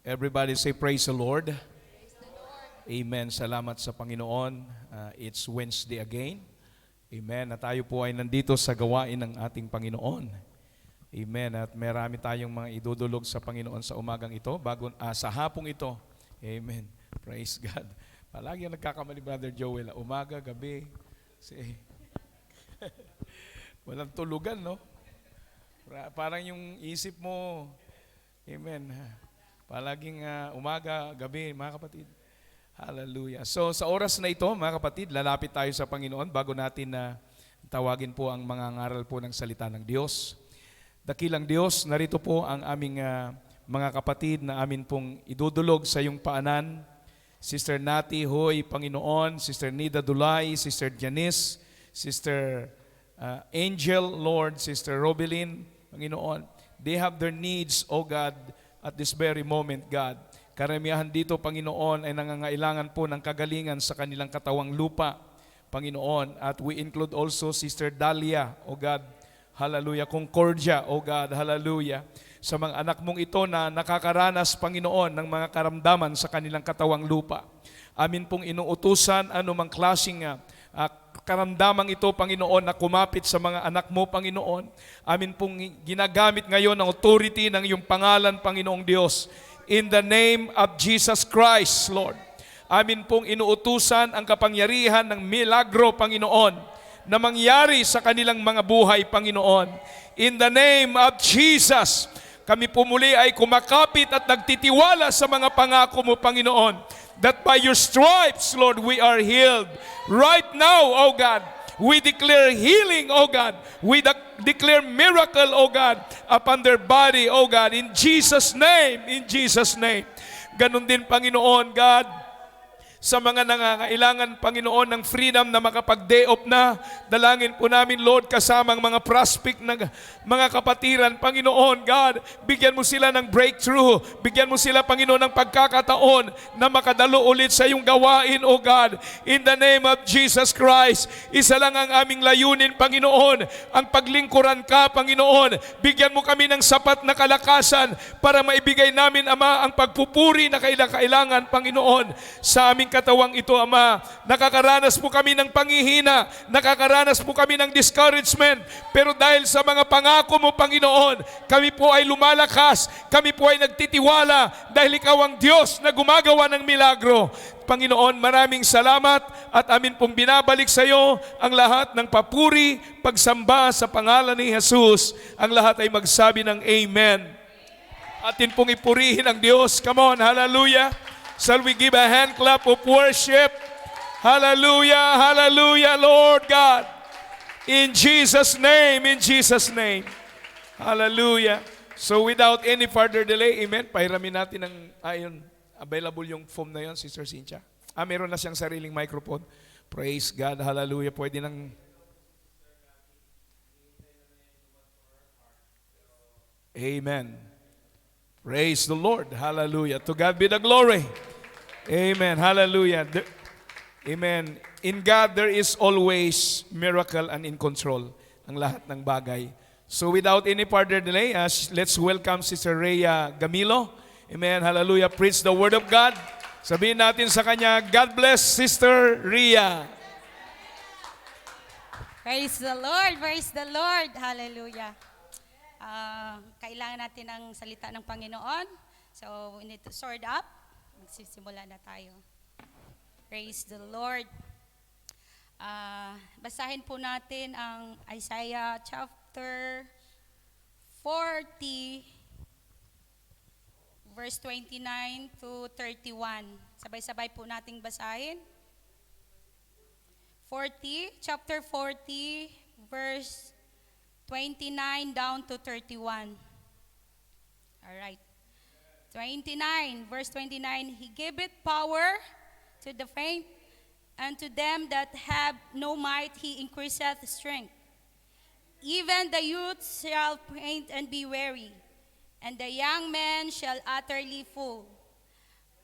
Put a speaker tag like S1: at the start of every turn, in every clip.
S1: Everybody say praise the Lord. Amen. Salamat sa Panginoon. It's Wednesday again. Amen. At tayo po ay nandito sa gawain ng ating Panginoon. Amen. At marami tayong mga idudulog sa Panginoon sa umagang ito, sa hapong ito. Amen. Praise God. Palagi ang nagkakamali, Brother Joel. Umaga, gabi. Walang tulugan, no? Parang yung isip mo, amen. Palaging umaga, gabi, mga kapatid. Hallelujah. So sa oras na ito, mga kapatid, lalapit tayo sa Panginoon bago natin tawagin po ang mga ngaral po ng salita ng Diyos. Dakilang Diyos, narito po ang aming mga kapatid na amin pong idudulog sa iyong paanan. Sister Nati Hoy, Panginoon, Sister Nida Dulay, Sister Janice, Sister Angel, Lord, Sister Robelyn, Panginoon. They have their needs, O God, at this very moment, God. Karamihan dito, Panginoon, ay nangangailangan po ng kagalingan sa kanilang katawang lupa, Panginoon. At we include also Sister Dalia, O God, hallelujah, Concordia, O God, hallelujah, sa mga anak mong ito na nakakaranas, Panginoon, ng mga karamdaman sa kanilang katawang lupa. Amin pong inuutusan anumang klaseng karamdamang ito, Panginoon, na kumapit sa mga anak mo, Panginoon. Amin pong ginagamit ngayon ang authority ng iyong pangalan, Panginoong Diyos. In the name of Jesus Christ, Lord. Amin pong inuutusan ang kapangyarihan ng milagro, Panginoon, na mangyari sa kanilang mga buhay, Panginoon. In the name of Jesus, kami po muli ay kumakapit at nagtitiwala sa mga pangako mo, Panginoon, that by your stripes, Lord, we are healed. Right now, O God, we declare healing, O God. We declare miracle, O God, upon their body, O God, in Jesus' name, in Jesus' name. Ganon din, Panginoon, God, sa mga nangangailangan, Panginoon, ng freedom na makapag-day off na, dalangin po namin, Lord, kasamang mga prospect na mga kapatiran, Panginoon, God, bigyan mo sila ng breakthrough, bigyan mo sila, Panginoon, ng pagkakataon na makadalo ulit sa iyong gawain, O God, in the name of Jesus Christ. Isa lang ang aming layunin, Panginoon, ang paglingkuran ka, Panginoon. Bigyan mo kami ng sapat na kalakasan para maibigay namin, Ama, ang pagpupuri na kailangan, Panginoon, sa aming katawang ito, Ama. Nakakaranas po kami ng panghihina, nakakaranas po kami ng discouragement, pero dahil sa mga pangako mo, Panginoon, kami po ay lumalakas, kami po ay nagtitiwala dahil ikaw ang Diyos na gumagawa ng milagro. Panginoon, maraming salamat at amin pong binabalik sa iyo ang lahat ng papuri, pagsamba sa pangalan ni Jesus. Ang lahat ay magsabi ng Amen. Atin pong ipurihin ang Diyos. Come on, hallelujah. Shall we give a hand clap of worship? Hallelujah, hallelujah, Lord God. In Jesus' name, in Jesus' name. Hallelujah. So without any further delay, amen, pahiramin natin ang ayon. Available yung foam na yon, Sister Cynthia. Meron na siyang sariling microphone. Praise God, hallelujah. Pwede nang... Amen. Praise the Lord. Hallelujah. To God be the glory. Amen. Hallelujah. Amen. In God, there is always miracle and in control ang lahat ng bagay. So without any further delay, let's welcome Sister Rhea Gamilo. Amen. Hallelujah. Preach the word of God. Sabihin natin sa kanya, God bless Sister Rhea.
S2: Praise the Lord. Praise the Lord. Hallelujah. Kailangan natin ang salita ng Panginoon. So, we need to sword up. Magsisimula na tayo. Praise the Lord. Basahin po natin ang Isaiah chapter 40, verse 29 to 31. Sabay-sabay po nating basahin. Chapter 40, verse 29 down to 31. All right. 29, verse 29. He giveth power to the faint, and to them that have no might he increaseth strength. Even the youth shall faint and be weary, and the young men shall utterly fall.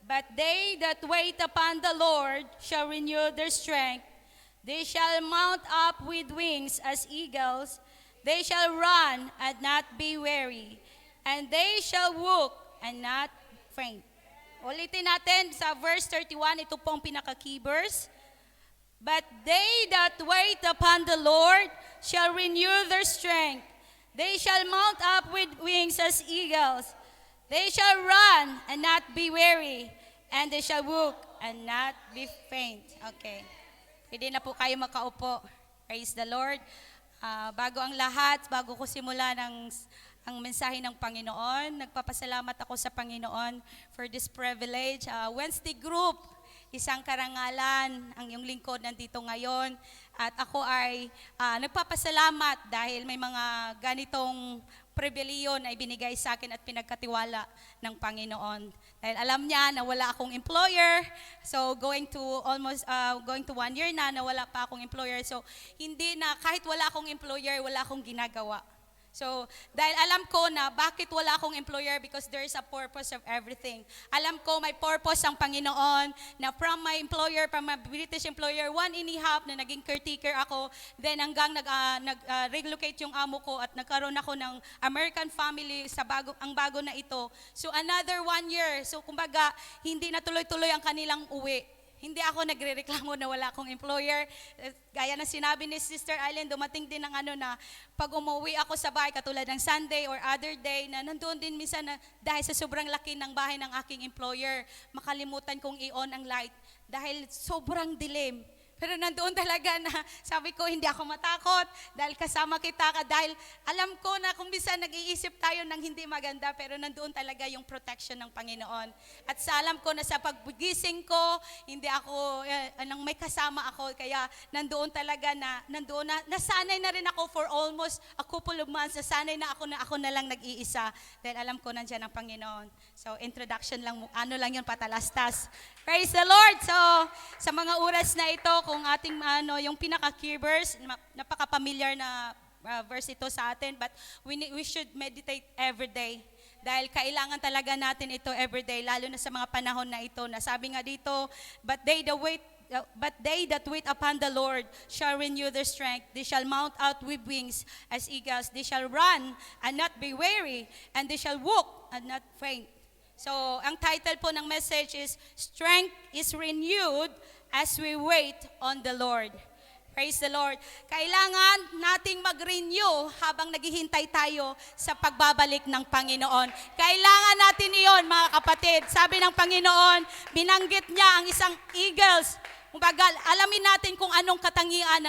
S2: But they that wait upon the Lord shall renew their strength. They shall mount up with wings as eagles. They shall run and not be weary, and they shall walk and not faint. Ulitin natin sa verse 31, ito pong pinaka-key verse. But they that wait upon the Lord shall renew their strength. They shall mount up with wings as eagles. They shall run and not be weary, and they shall walk and not be faint. Okay. Pwede na po kayo makaupo. Praise the Lord. Bago ang lahat, bago ko simula ang mensahe ng Panginoon, nagpapasalamat ako sa Panginoon for this privilege. Wednesday group, isang karangalan, ang iyong lingkod nandito ngayon. At ako ay nagpapasalamat dahil may mga ganitong pribiliyon ay binigay sa akin at pinagkatiwala ng Panginoon. Dahil alam niya na wala akong employer, so going to 1 year na wala pa akong employer. So hindi na, kahit wala akong employer, wala akong ginagawa. So, dahil alam ko na bakit wala akong employer, because there is a purpose of everything. Alam ko may purpose ang Panginoon na from my employer, from my British employer, 1.5 na naging caretaker ako, then hanggang nag-relocate yung amo ko at nagkaroon ako ng American family sa bago na ito. So, another 1 year. So, kumbaga, hindi na tuloy-tuloy ang kanilang uwi. Hindi ako nagrereklamo na wala akong employer. Gaya ng sinabi ni Sister Eileen, dumating din ng na pag umuwi ako sa bahay, katulad ng Sunday or other day, na nandoon din minsan na dahil sa sobrang laki ng bahay ng aking employer, makalimutan kong i-on ang light dahil sobrang dilim. Pero nandoon talaga na sabi ko, hindi ako matakot dahil kasama kita ka. Dahil alam ko na kung minsan nag-iisip tayo ng hindi maganda, pero nandoon talaga yung protection ng Panginoon. At sa alam ko na sa paggising ko, hindi ako, nang may kasama ako, kaya nandoon talaga nasanay na rin ako for almost a couple of months. Nasanay na ako na lang nag-iisa. Dahil alam ko nandiyan ang Panginoon. So introduction lang, lang yun, patalastas. Praise the Lord! So sa mga oras na ito, kung ating yung pinaka-key verse, napaka-familiar na verse ito sa atin, but we should meditate every day. Dahil kailangan talaga natin ito every day, lalo na sa mga panahon na ito. Nasabi nga dito, but they that wait upon the Lord shall renew their strength. They shall mount out with wings as eagles. They shall run and not be weary, and they shall walk and not faint. So, ang title po ng message is, Strength is Renewed as we wait on the Lord. Praise the Lord. Kailangan nating mag-renew habang naghihintay tayo sa pagbabalik ng Panginoon. Kailangan natin iyon, mga kapatid. Sabi ng Panginoon, binanggit niya ang isang eagles. Kumbaga, alamin natin kung anong katangian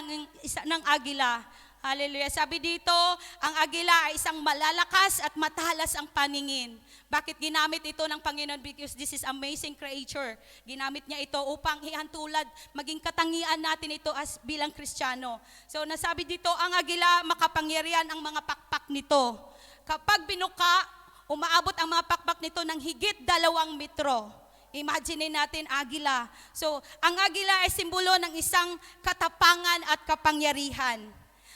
S2: ng agila. Hallelujah. Sabi dito, ang agila ay isang malalakas at matalas ang paningin. Bakit ginamit ito ng Panginoon? Because this is amazing creature. Ginamit niya ito upang ihantulad, maging katangian natin ito as bilang Kristiyano. So nasabi dito, ang agila, makapangyarihan ang mga pakpak nito. Kapag binuka, umaabot ang mga pakpak nito ng higit 2 metro. Imagine natin, agila. So, ang agila ay simbolo ng isang katapangan at kapangyarihan.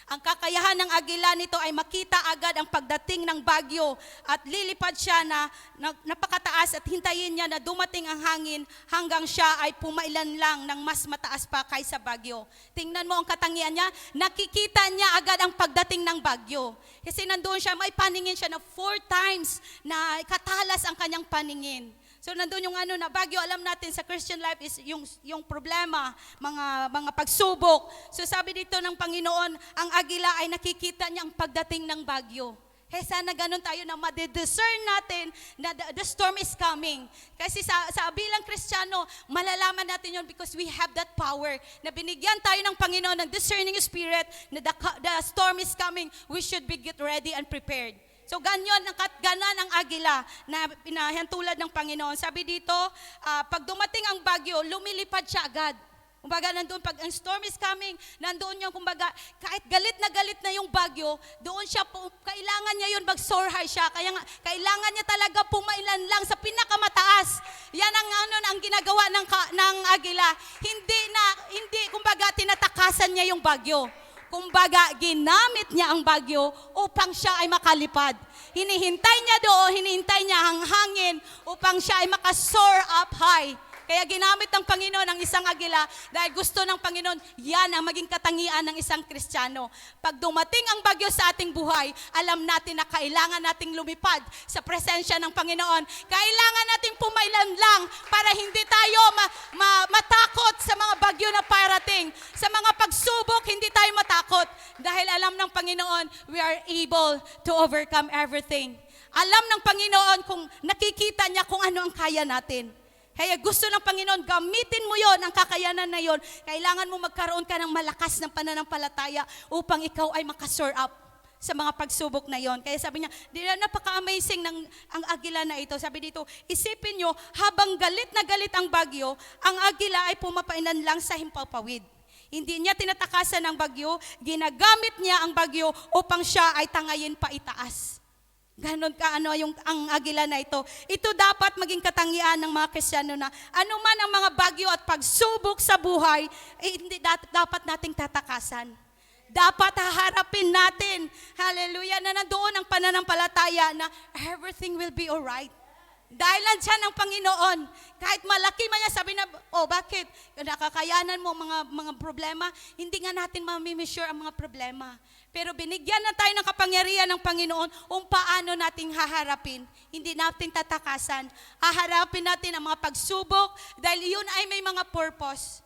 S2: Ang kakayahan ng agila nito ay makita agad ang pagdating ng bagyo at lilipad siya na napakataas at hintayin niya na dumating ang hangin hanggang siya ay pumailan lang ng mas mataas pa kaysa bagyo. Tingnan mo ang katangian niya, nakikita niya agad ang pagdating ng bagyo. Kasi nandoon siya, may paningin siya na 4 times na katalas ang kanyang paningin. So nandoon yung na bagyo, alam natin sa Christian life is yung problema, mga pagsubok. So sabi dito ng Panginoon, ang agila ay nakikita niya ang pagdating ng bagyo. Sana ganun tayo na ma-discern natin na the storm is coming. Kasi sa bilang Kristiyano, malalaman natin yun because we have that power na binigyan tayo ng Panginoon ng discerning spirit na the storm is coming. We should be get ready and prepared. So ganon ang agila na pinahintulad ng Panginoon. Sabi dito, pag dumating ang bagyo, lumilipad siya agad. Kumbaga nandoon, pag ang storm is coming, nandoon yung kumbaga, kahit galit na yung bagyo, doon siya, kailangan niya yun mag-soar high siya. Kaya kailangan niya talaga pumailan lang sa pinakamataas. Yan ang ginagawa ng agila. Hindi kumbaga tinatakasan niya yung bagyo. Kumbaga, ginamit niya ang bagyo upang siya ay makalipad. Hinihintay niya ang hangin upang siya ay makasoar up high. Kaya ginamit ng Panginoon ang isang agila dahil gusto ng Panginoon, yan ang maging katangian ng isang Kristiyano. Pag dumating ang bagyo sa ating buhay, alam natin na kailangan nating lumipad sa presensya ng Panginoon. Kailangan nating pumailan lang para hindi tayo matakot sa mga bagyo na parating. Sa mga pagsubok, hindi tayo matakot. Dahil alam ng Panginoon, we are able to overcome everything. Alam ng Panginoon kung nakikita niya kung ano ang kaya natin. Kaya gusto ng Panginoon, gamitin mo yon, ang kakayanan na yon. Kailangan mo magkaroon ka ng malakas ng pananampalataya upang ikaw ay makasore up sa mga pagsubok na yon. Kaya sabi niya, napaka-amazing ng ang agila na ito. Sabi dito, isipin nyo, habang galit na galit ang bagyo, ang agila ay pumapainan lang sa himpapawid. Hindi niya tinatakasan ng bagyo, ginagamit niya ang bagyo upang siya ay tangayin pa itaas. Ganon ka ang agila na ito. Ito dapat maging katangian ng mga Kristiyano na anuman ang mga bagyo at pagsubok sa buhay, hindi dapat nating tatakasan. Dapat haharapin natin, hallelujah, na nandoon ang pananampalataya na everything will be alright. Dahil nandiyan ang Panginoon. Kahit malaki man niya, sabi na, bakit? Nakakayanan mo mga problema, hindi nga natin mamimissure ang mga problema. Pero binigyan na tayo ng kapangyarihan ng Panginoon kung paano nating haharapin. Hindi natin tatakasan. Haharapin natin ang mga pagsubok dahil yun ay may mga purpose.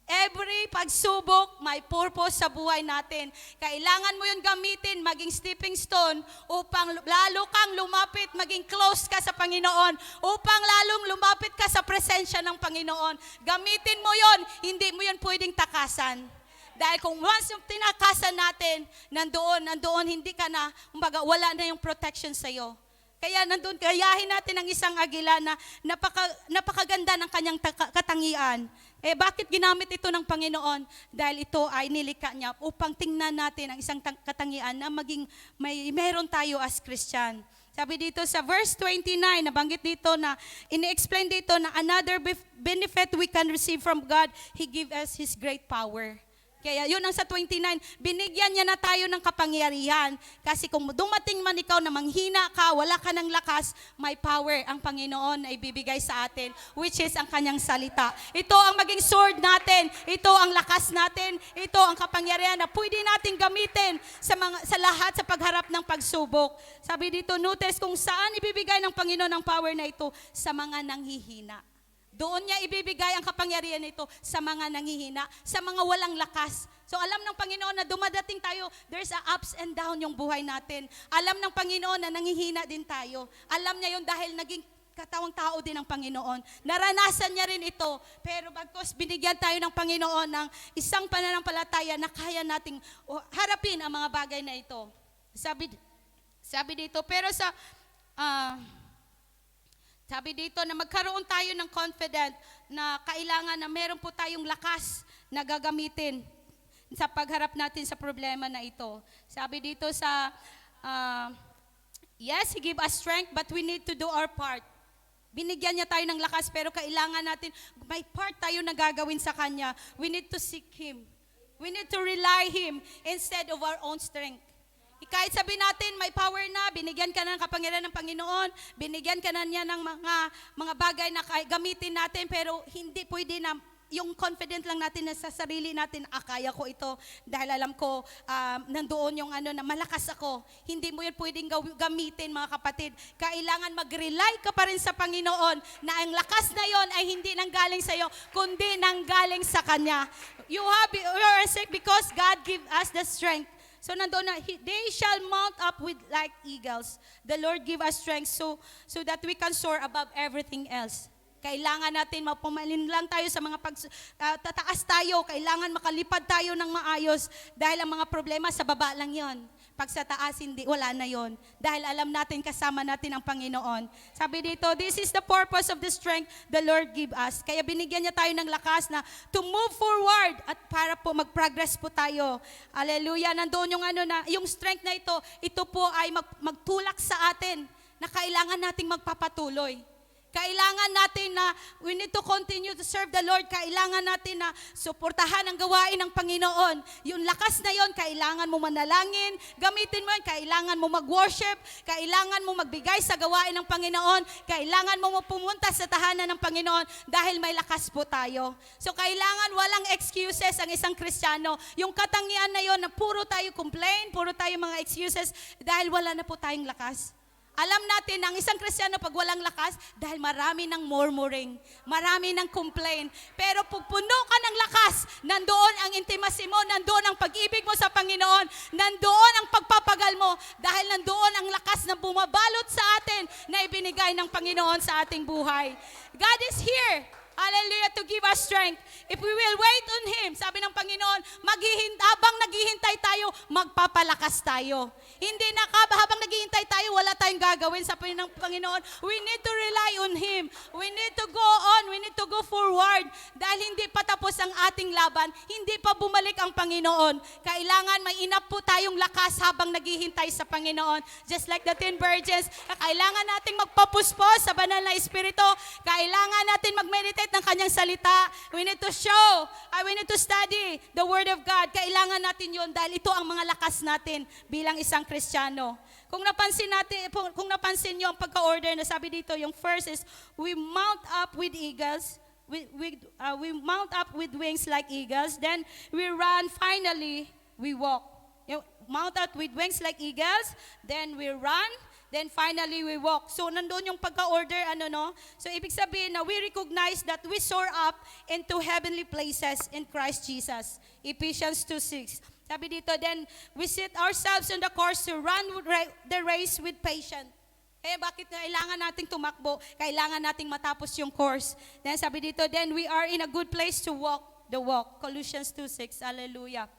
S2: Every pagsubok, may purpose sa buhay natin. Kailangan mo yun gamitin, maging stepping stone, upang lalo kang lumapit, maging close ka sa Panginoon, upang lalong lumapit ka sa presensya ng Panginoon. Gamitin mo yun, hindi mo yun pwedeng takasan. Dahil kung once yung tinakasan natin, nandoon, hindi ka na, wala na yung protection sa'yo. Kaya nandoon, gayahin natin ang isang agila na napakaganda ng kanyang katangian. Bakit ginamit ito ng Panginoon? Dahil ito ay nilikha niya upang tingnan natin ang isang katangian na meron tayo as Christian. Sabi dito sa verse 29, nabanggit dito na, ini-explain dito na another benefit we can receive from God, He give us His great power. Kaya yun ang sa 29, binigyan niya na tayo ng kapangyarihan. Kasi kung dumating man ikaw na manghina ka, wala ka ng lakas, may power ang Panginoon na ibibigay sa atin, which is ang kanyang salita. Ito ang maging sword natin, ito ang lakas natin, ito ang kapangyarihan na pwede natin gamitin sa lahat sa pagharap ng pagsubok. Sabi dito, notice kung saan ibibigay ng Panginoon ang power na ito, sa mga nanghihina. Doon niya ibibigay ang kapangyarihan nito sa mga nanghihina, sa mga walang lakas. So alam ng Panginoon na dumadating tayo, there's a ups and down yung buhay natin. Alam ng Panginoon na nanghihina din tayo. Alam niya yun dahil naging katawang tao din ng Panginoon. Naranasan niya rin ito. Pero bagkos binigyan tayo ng Panginoon ng isang pananampalataya na kaya nating harapin ang mga bagay na ito. Sabi dito, pero sabi dito na magkaroon tayo ng confident na kailangan na meron po tayong lakas na gagamitin sa pagharap natin sa problema na ito. Sabi dito yes, He give us strength, but we need to do our part. Binigyan niya tayo ng lakas, pero kailangan natin, may part tayo na gagawin sa Kanya. We need to seek Him. We need to rely Him instead of our own strength. Kahit sabi natin, may power na, binigyan ka na ng kapangyarihan ng Panginoon, binigyan ka na niya ng mga bagay na gamitin natin, pero hindi pwede na yung confident lang natin na sa sarili natin, kaya ko ito, dahil alam ko, nandoon yung na malakas ako. Hindi mo yun pwedeng gamitin, mga kapatid. Kailangan mag-rely ka pa rin sa Panginoon, na ang lakas na yon ay hindi nanggaling sa iyo, kundi nanggaling sa Kanya. You are sick because God give us the strength. So nandoon na, they shall mount up with like eagles. The Lord give us strength so that we can soar above everything else. Kailangan natin mapumalin lang tayo sa mga tataas tayo. Kailangan makalipad tayo ng maayos dahil ang mga problema sa baba lang yon. Pag sa taas, wala na yon. Dahil alam natin, kasama natin ang Panginoon. Sabi dito, this is the purpose of the strength the Lord give us. Kaya binigyan niya tayo ng lakas na to move forward at para po mag-progress po tayo. Hallelujah. Nandoon yung yung strength na ito po ay magtulak sa atin na kailangan nating magpapatuloy. Kailangan natin na we need to continue to serve the Lord. Kailangan natin na suportahan ang gawain ng Panginoon. Yung lakas na yon, kailangan mo manalangin, gamitin mo yun, kailangan mo mag-worship, kailangan mo magbigay sa gawain ng Panginoon, kailangan mo pumunta sa tahanan ng Panginoon dahil may lakas po tayo. So kailangan walang excuses ang isang Kristiyano. Yung katangian na yon na puro tayo complain, puro tayo mga excuses dahil wala na po tayong lakas. Alam natin na ang isang Kristiyano pag walang lakas, dahil marami ng murmuring, marami ng complain. Pero pag puno ka ng lakas, nandoon ang intimacy mo, nandoon ang pag-ibig mo sa Panginoon, nandoon ang pagpapagal mo, dahil nandoon ang lakas na bumabalot sa atin na ibinigay ng Panginoon sa ating buhay. God is here. Hallelujah, to give us strength. If we will wait on Him, sabi ng Panginoon, habang naghihintay tayo, magpapalakas tayo. Hindi na habang naghihintay tayo, wala tayong gagawin sa ng Panginoon. We need to rely on Him. We need to go on. We need to go forward. Dahil hindi pa tapos ang ating laban. Hindi pa bumalik ang Panginoon. Kailangan may enough po tayong lakas habang naghihintay sa Panginoon. Just like the 10 virgins, kailangan nating magpapuspos sa banal na Espiritu. Kailangan natin mag-meditate ng kanyang salita. We need to show, we need to study the Word of God. Kailangan natin yon dahil ito ang mga lakas natin bilang isang Kristiyano. Kung napansin niyo ang pagka-order na sabi dito, yung first is, we mount up with eagles. We mount up with wings like eagles. Then we run. Finally, we walk. Mount up with wings like eagles. Then we run. Then finally, we walk. So, nandun yung pagka-order, So, ibig sabihin na we recognize that we soar up into heavenly places in Christ Jesus. Ephesians 2:6. Sabi dito, then we set ourselves on the course to run the race with patience. Bakit kailangan nating tumakbo? Kailangan nating matapos yung course. Then sabi dito, then we are in a good place to walk the walk. Colossians 2:6. Hallelujah.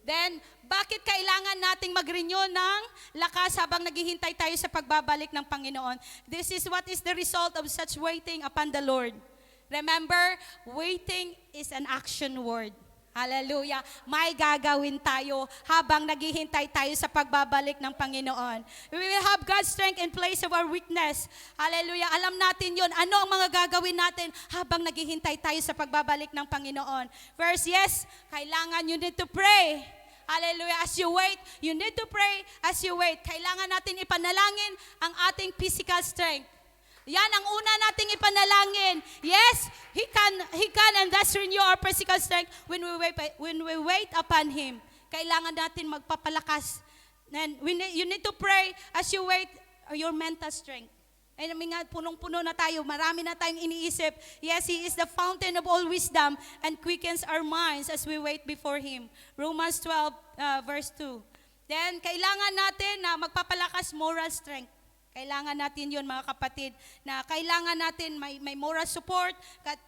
S2: Then, bakit kailangan nating mag-renew ng lakas habang naghihintay tayo sa pagbabalik ng Panginoon? This is what is the result of such waiting upon the Lord. Remember, waiting is an action word. Hallelujah. May gagawin tayo habang naghihintay tayo sa pagbabalik ng Panginoon. We will have God's strength in place of our weakness. Hallelujah. Alam natin yon. Ano ang mga gagawin natin habang naghihintay tayo sa pagbabalik ng Panginoon? First, yes, kailangan you need to pray. Hallelujah. As you wait, you need to pray as you wait. Kailangan natin ipanalangin ang ating physical strength. Yan ang una nating ipanalangin. Yes, He can and thus renew our physical strength when we wait upon Him. Kailangan natin magpapalakas. And you need to pray as you wait your mental strength. And nga, punong-puno na tayo, marami na tayong iniisip. Yes, He is the fountain of all wisdom and quickens our minds as we wait before Him. Romans 12, verse 2. Then, kailangan natin na magpapalakas moral strength. Kailangan natin yun, mga kapatid, na kailangan natin may moral support.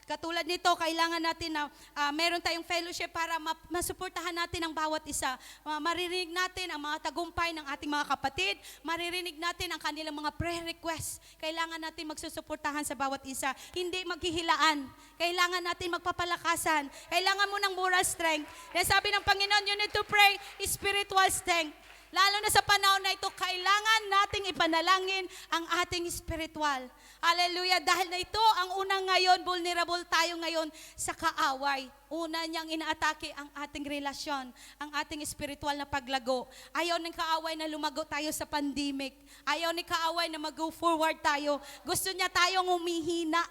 S2: Katulad nito, kailangan natin na meron tayong fellowship para masuportahan natin ang bawat isa. Maririnig natin ang mga tagumpay ng ating mga kapatid. Maririnig natin ang kanilang mga prayer requests. Kailangan natin magsusuportahan sa bawat isa. Hindi maghihilaan. Kailangan natin magpapalakasan. Kailangan mo ng moral strength. Dahil sabi ng Panginoon, you need to pray spiritual strength. Lalo na sa panahon na ito, kailangan nating ipanalangin ang ating spiritual. Hallelujah. Dahil na ito ang unang ngayon, vulnerable tayo ngayon sa kaaway. Una niyang inaatake ang ating relasyon, ang ating spiritual na paglago. Ayaw ng kaaway na lumago tayo sa pandemic. Ayaw ni kaaway na mag-go forward tayo. Gusto niya tayong humihina.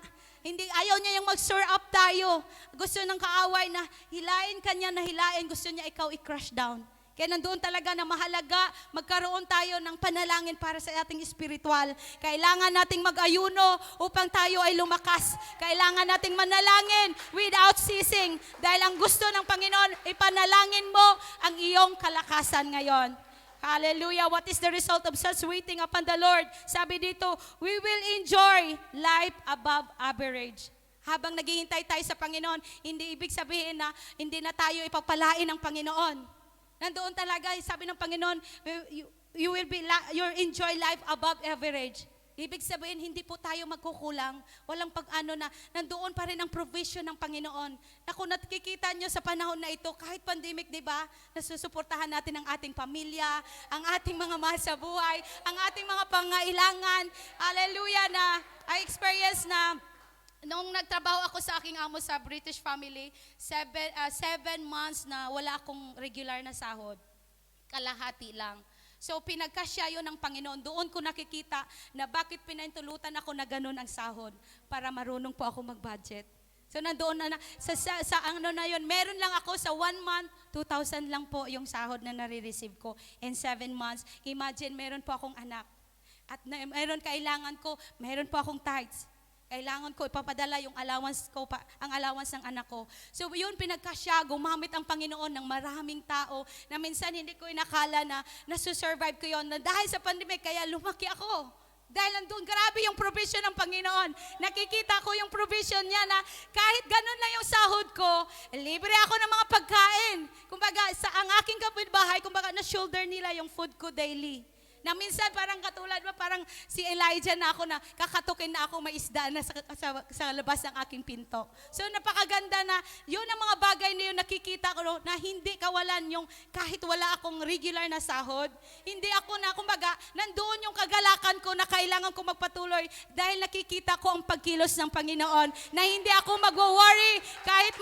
S2: Ayaw niya yung mag-soar up tayo. Gusto ng kaaway na hilain ka niya na hilain. Gusto niya ikaw i-crush down. Kaya nandoon talaga na mahalaga, magkaroon tayo ng panalangin para sa ating spiritual. Kailangan nating mag-ayuno upang tayo ay lumakas. Kailangan nating manalangin without ceasing. Dahil ang gusto ng Panginoon, ipanalangin mo ang iyong kalakasan ngayon. Hallelujah. What is the result of such waiting upon the Lord? Sabi dito, we will enjoy life above average. Habang naghihintay tayo sa Panginoon, hindi ibig sabihin na hindi na tayo ipagpalain ng Panginoon. Nandoon talaga, sabi ng Panginoon, you enjoy life above average. Ibig sabihin, hindi po tayo magkukulang. Walang pag-ano na, nandoon pa rin ang provision ng Panginoon. Na kung nakikita nyo sa panahon na ito, kahit pandemic, di ba, nasusuportahan natin ang ating pamilya, ang ating mga mahal sa buhay, ang ating mga pangailangan. Hallelujah, na I experience na nung nagtrabaho ako sa aking amo sa British family, 7 months na wala akong regular na sahod. Kalahati lang. So pinagkasya yun ng Panginoon. Doon ko nakikita na bakit pinahintulutan ako na ganun ang sahod para marunong po ako mag-budget. So nandoon na sa ano na yun, meron lang ako sa 1 month, 2,000 lang po yung sahod na nare-receive ko. In 7 months, imagine meron po akong anak. At meron kailangan ko, meron po akong tithes. Kailangan ko ipapadala yung allowance ko, ang allowance ng anak ko. So yun, pinagkasya, gumamit ang Panginoon ng maraming tao na minsan hindi ko inakala na nasusurvive ko yun. Na dahil sa pandemic, kaya lumaki ako. Dahil nandun, grabe yung provision ng Panginoon. Nakikita ko yung provision niya na kahit ganun lang yung sahod ko, libre ako ng mga pagkain. Kumbaga, ang aking kapitbahay, kumbaga na-shoulder nila yung food ko daily. Na minsan parang katulad mo, parang si Elijah na ako na kakatukin na ako may isda na sa labas ng aking pinto. So napakaganda na yun ang mga bagay na yun nakikita ko na hindi kawalan yung kahit wala akong regular na sahod. Hindi ako na, kumbaga, nandoon yung kagalakan ko na kailangan ko magpatuloy dahil nakikita ko ang pagkilos ng Panginoon na hindi ako mag-worry kahit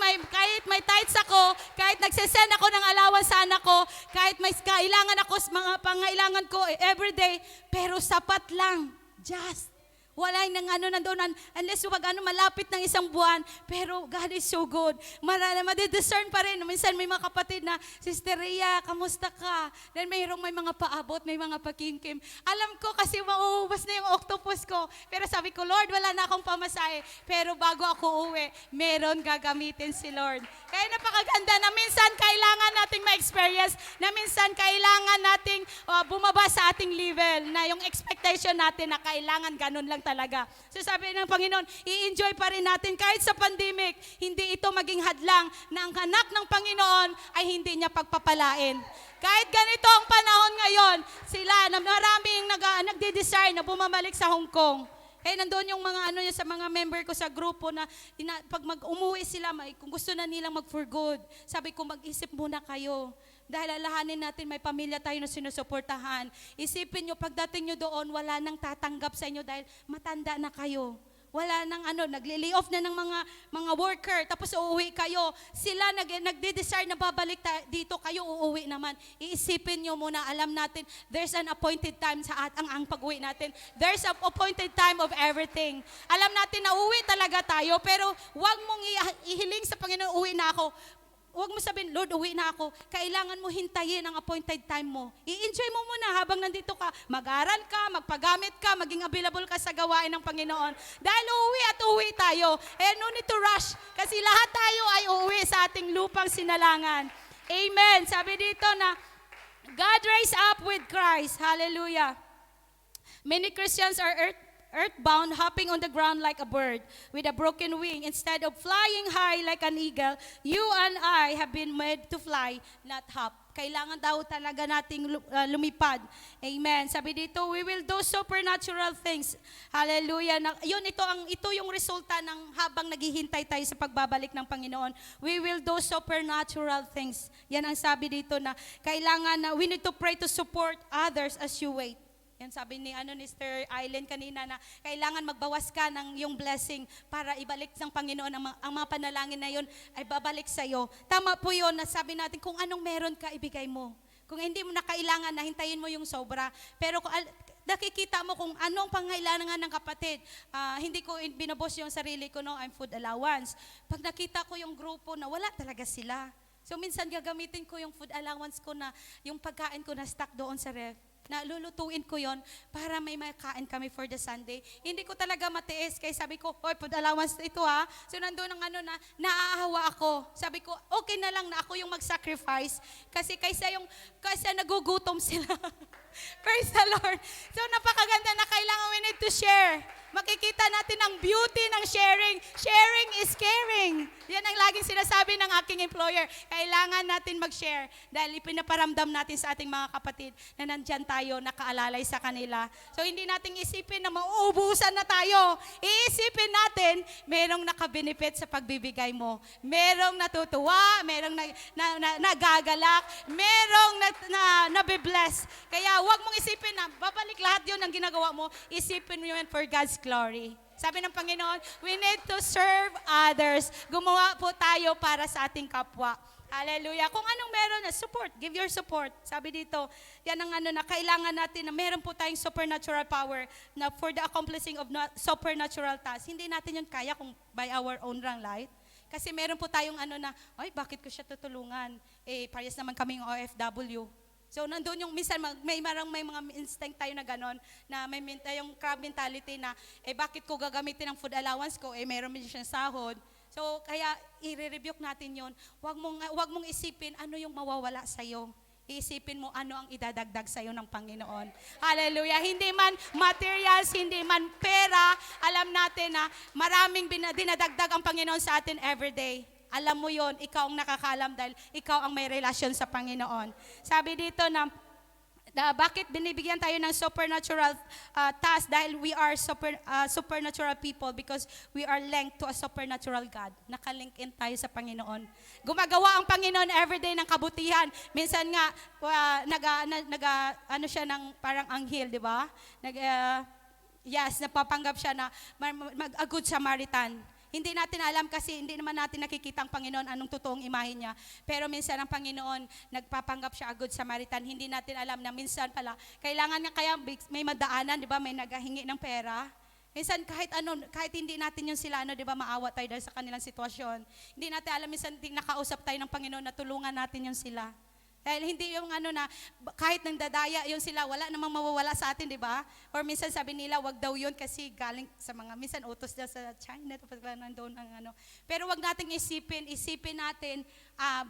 S2: may tithes ako, kahit nagsesend ako ng allowance sa anak ko, kahit may kailangan ako sa mga pangailangan ko everyday, pero sapat lang. Just. Wala nang nandoon, unless malapit ng isang buwan, pero God is so good. Madidiscern pa rin. Minsan may mga kapatid na, Sister Rhea, kamusta ka? Then may mga paabot, may mga pakingkim. Alam ko kasi mauubos na yung octopus ko. Pero sabi ko, Lord, wala na akong pamasahe. Pero bago ako uwi, meron gagamitin si Lord. Kaya napakaganda na minsan kailangan nating ma-experience, na minsan kailangan nating bumaba sa ating level, na yung expectation natin na kailangan ganun lang talaga. So sabi ng Panginoon, i-enjoy pa rin natin kahit sa pandemic, hindi ito maging hadlang na ang anak ng Panginoon ay hindi niya pagpapalain. Kahit ganito ang panahon ngayon, sila, maraming nagde-desire na bumabalik sa Hong Kong. Kaya nandoon yung mga sa mga member ko sa grupo na pag umuwi sila, kung gusto na nilang mag-for good, sabi ko mag-isip muna kayo. Dahil alahanin natin may pamilya tayo na sinusuportahan. Isipin nyo, pagdating nyo doon, wala nang tatanggap sa inyo dahil matanda na kayo. Wala nang nagli-lay off na ng mga worker, tapos uuwi kayo. Sila nagde-desire na babalik dito, kayo uuwi naman. Iisipin nyo muna, alam natin, there's an appointed time sa ang pag-uwi natin. There's an appointed time of everything. Alam natin na uwi talaga tayo, pero huwag mong ihiling sa Panginoon, uwi na ako. Huwag mo sabihin, Lord, uwi na ako. Kailangan mo hintayin ang appointed time mo. I-enjoy mo muna habang nandito ka. Mag-aral ka, magpagamit ka, maging available ka sa gawain ng Panginoon. Dahil uuwi tayo. No need to rush. Kasi lahat tayo ay uuwi sa ating lupang sinalangan. Amen. Sabi dito na, God raised up with Christ. Hallelujah. Many Christians are earthbound, hopping on the ground like a bird with a broken wing. Instead of flying high like an eagle, you and I have been made to fly, not hop. Kailangan daw talaga nating lumipad. Amen. Sabi dito, we will do supernatural things. Hallelujah. Ito yung resulta ng habang naghihintay tayo sa pagbabalik ng Panginoon. We will do supernatural things. Yan ang sabi dito na kailangan na we need to pray to support others as you wait. Yan sabi ni Mr. Aileen kanina na kailangan magbawas ka ng yung blessing para ibalik ng Panginoon ang mga panalangin na yun ay babalik sa iyo. Tama po yun na sabi natin kung anong meron ka, ibigay mo. Kung hindi mo na kailangan, hintayin mo yung sobra. Pero kung nakikita mo kung anong pangailangan ng kapatid, hindi ko binabos yung sarili ko, I'm food allowance. Pag nakita ko yung grupo na wala talaga sila. So minsan gagamitin ko yung food allowance ko na yung pagkain ko na stock doon sa ref. Na lulutuin ko yon para may makain kami for the Sunday. Hindi ko talaga matiis, kaya sabi ko, food allowance ito ha. So nandun ang naaahawa ako. Sabi ko, okay na lang na ako yung mag-sacrifice kasi kaysa nagugutom sila. Praise the Lord. So napakaganda na kailangan we need to share. Makikita natin ang beauty ng sharing. Sharing is caring. Yan ang laging sinasabi ng aking employer. Kailangan natin mag-share dahil ipinaparamdam natin sa ating mga kapatid na nandyan tayo, nakaalalay sa kanila. So hindi natin isipin na mauubusan na tayo. Iisipin natin, merong nakabenefit sa pagbibigay mo. Merong natutuwa, merong nagagalak, merong nabibless. Kaya huwag mong isipin na babalik lahat yun ang ginagawa mo. Isipin mo yun for God's glory. Sabi ng Panginoon, we need to serve others. Gumawa po tayo para sa ating kapwa. Hallelujah. Kung anong meron na, support. Give your support. Sabi dito, yan ang na kailangan natin na meron po tayong supernatural power na for the accomplishing of supernatural tasks. Hindi natin yun kaya kung by our own lang light. Kasi meron po tayong na, ay, bakit ko siya tutulungan? Parehas naman kaming OFW. So, nandun yung minsan, may mga instinct tayo na gano'n, na may yung crab mentality na, bakit ko gagamitin ang food allowance ko? Meron din siyang sahod. So, kaya i-rebuke natin yon. Wag mong isipin ano yung mawawala sa'yo. Iisipin mo ano ang idadagdag sa'yo ng Panginoon. Hallelujah. Hindi man materials, hindi man pera, alam natin na maraming dinadagdag ang Panginoon sa atin everyday. Alam mo yon, ikaw ang nakakaalam dahil ikaw ang may relasyon sa Panginoon. Sabi dito na bakit binibigyan tayo ng supernatural task? Dahil we are supernatural people because we are linked to a supernatural God. Nakalink in tayo sa Panginoon. Gumagawa ang Panginoon everyday ng kabutihan. Minsan nga, siya ng parang anghel, di ba? Napapanggap siya na a good Samaritan. Hindi natin alam kasi hindi naman natin nakikita ang Panginoon anong totoong imahe niya. Pero minsan ang Panginoon, nagpapanggap siya a good Samaritan. Hindi natin alam na minsan pala, kailangan nga kaya may madaanan, di ba? May naghahingi ng pera. Minsan kahit hindi natin yung sila, di ba, maawa tayo dahil sa kanilang sitwasyon. Hindi natin alam, minsan nakausap tayo ng Panginoon na tulungan natin yung sila. Dahil hindi yung na kahit nang dadaya yung sila, wala namang mawawala sa atin, di ba? Or minsan sabi nila, wag daw yun kasi galing sa minsan utos na sa China, tapos nandoon ang Pero wag nating isipin natin,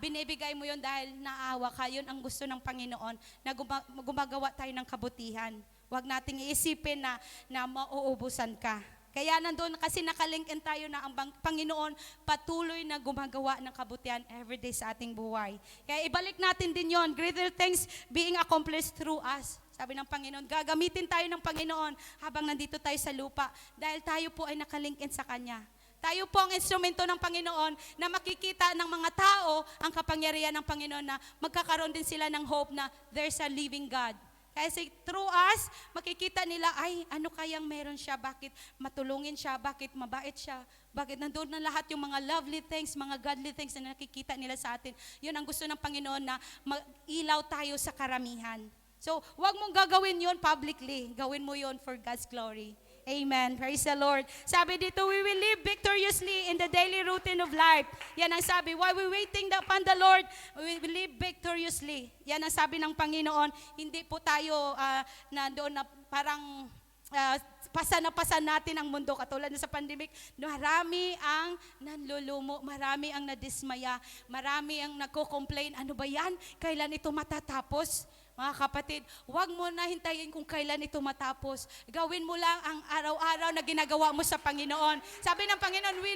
S2: binibigay mo yun dahil naawa ka, yun ang gusto ng Panginoon, na gumagawa tayo ng kabutihan. Wag nating iisipin na mauubusan ka. Kaya nandun kasi nakalingkin tayo na ang Panginoon patuloy na gumagawa ng kabutihan everyday sa ating buhay. Kaya ibalik natin din yon, greater things being accomplished through us. Sabi ng Panginoon, gagamitin tayo ng Panginoon habang nandito tayo sa lupa dahil tayo po ay nakalingkin sa Kanya. Tayo po ang instrumento ng Panginoon na makikita ng mga tao ang kapangyarihan ng Panginoon na magkakaroon din sila ng hope na there's a living God. Kasi through us, makikita nila, ay, ano kayang meron siya? Bakit matulungin siya? Bakit mabait siya? Bakit nandun na lahat yung mga lovely things, mga godly things na nakikita nila sa atin? Yun ang gusto ng Panginoon na mag-ilaw tayo sa karamihan. So, wag mong gagawin yun publicly. Gawin mo yun for God's glory. Amen. Praise the Lord. Sabi dito, we will live victoriously in the daily routine of life. Yan ang sabi. While we waiting upon the Lord, we will live victoriously. Yan ang sabi ng Panginoon. Hindi po tayo na doon na parang pasan natin ang mundo. Katulad na sa pandemic, marami ang nanlulumo, marami ang nadismaya, marami ang nagko-complain. Ano ba yan? Kailan ito matatapos? Mga kapatid, huwag mo na hintayin kung kailan ito matapos. Gawin mo lang ang araw-araw na ginagawa mo sa Panginoon. Sabi ng Panginoon, we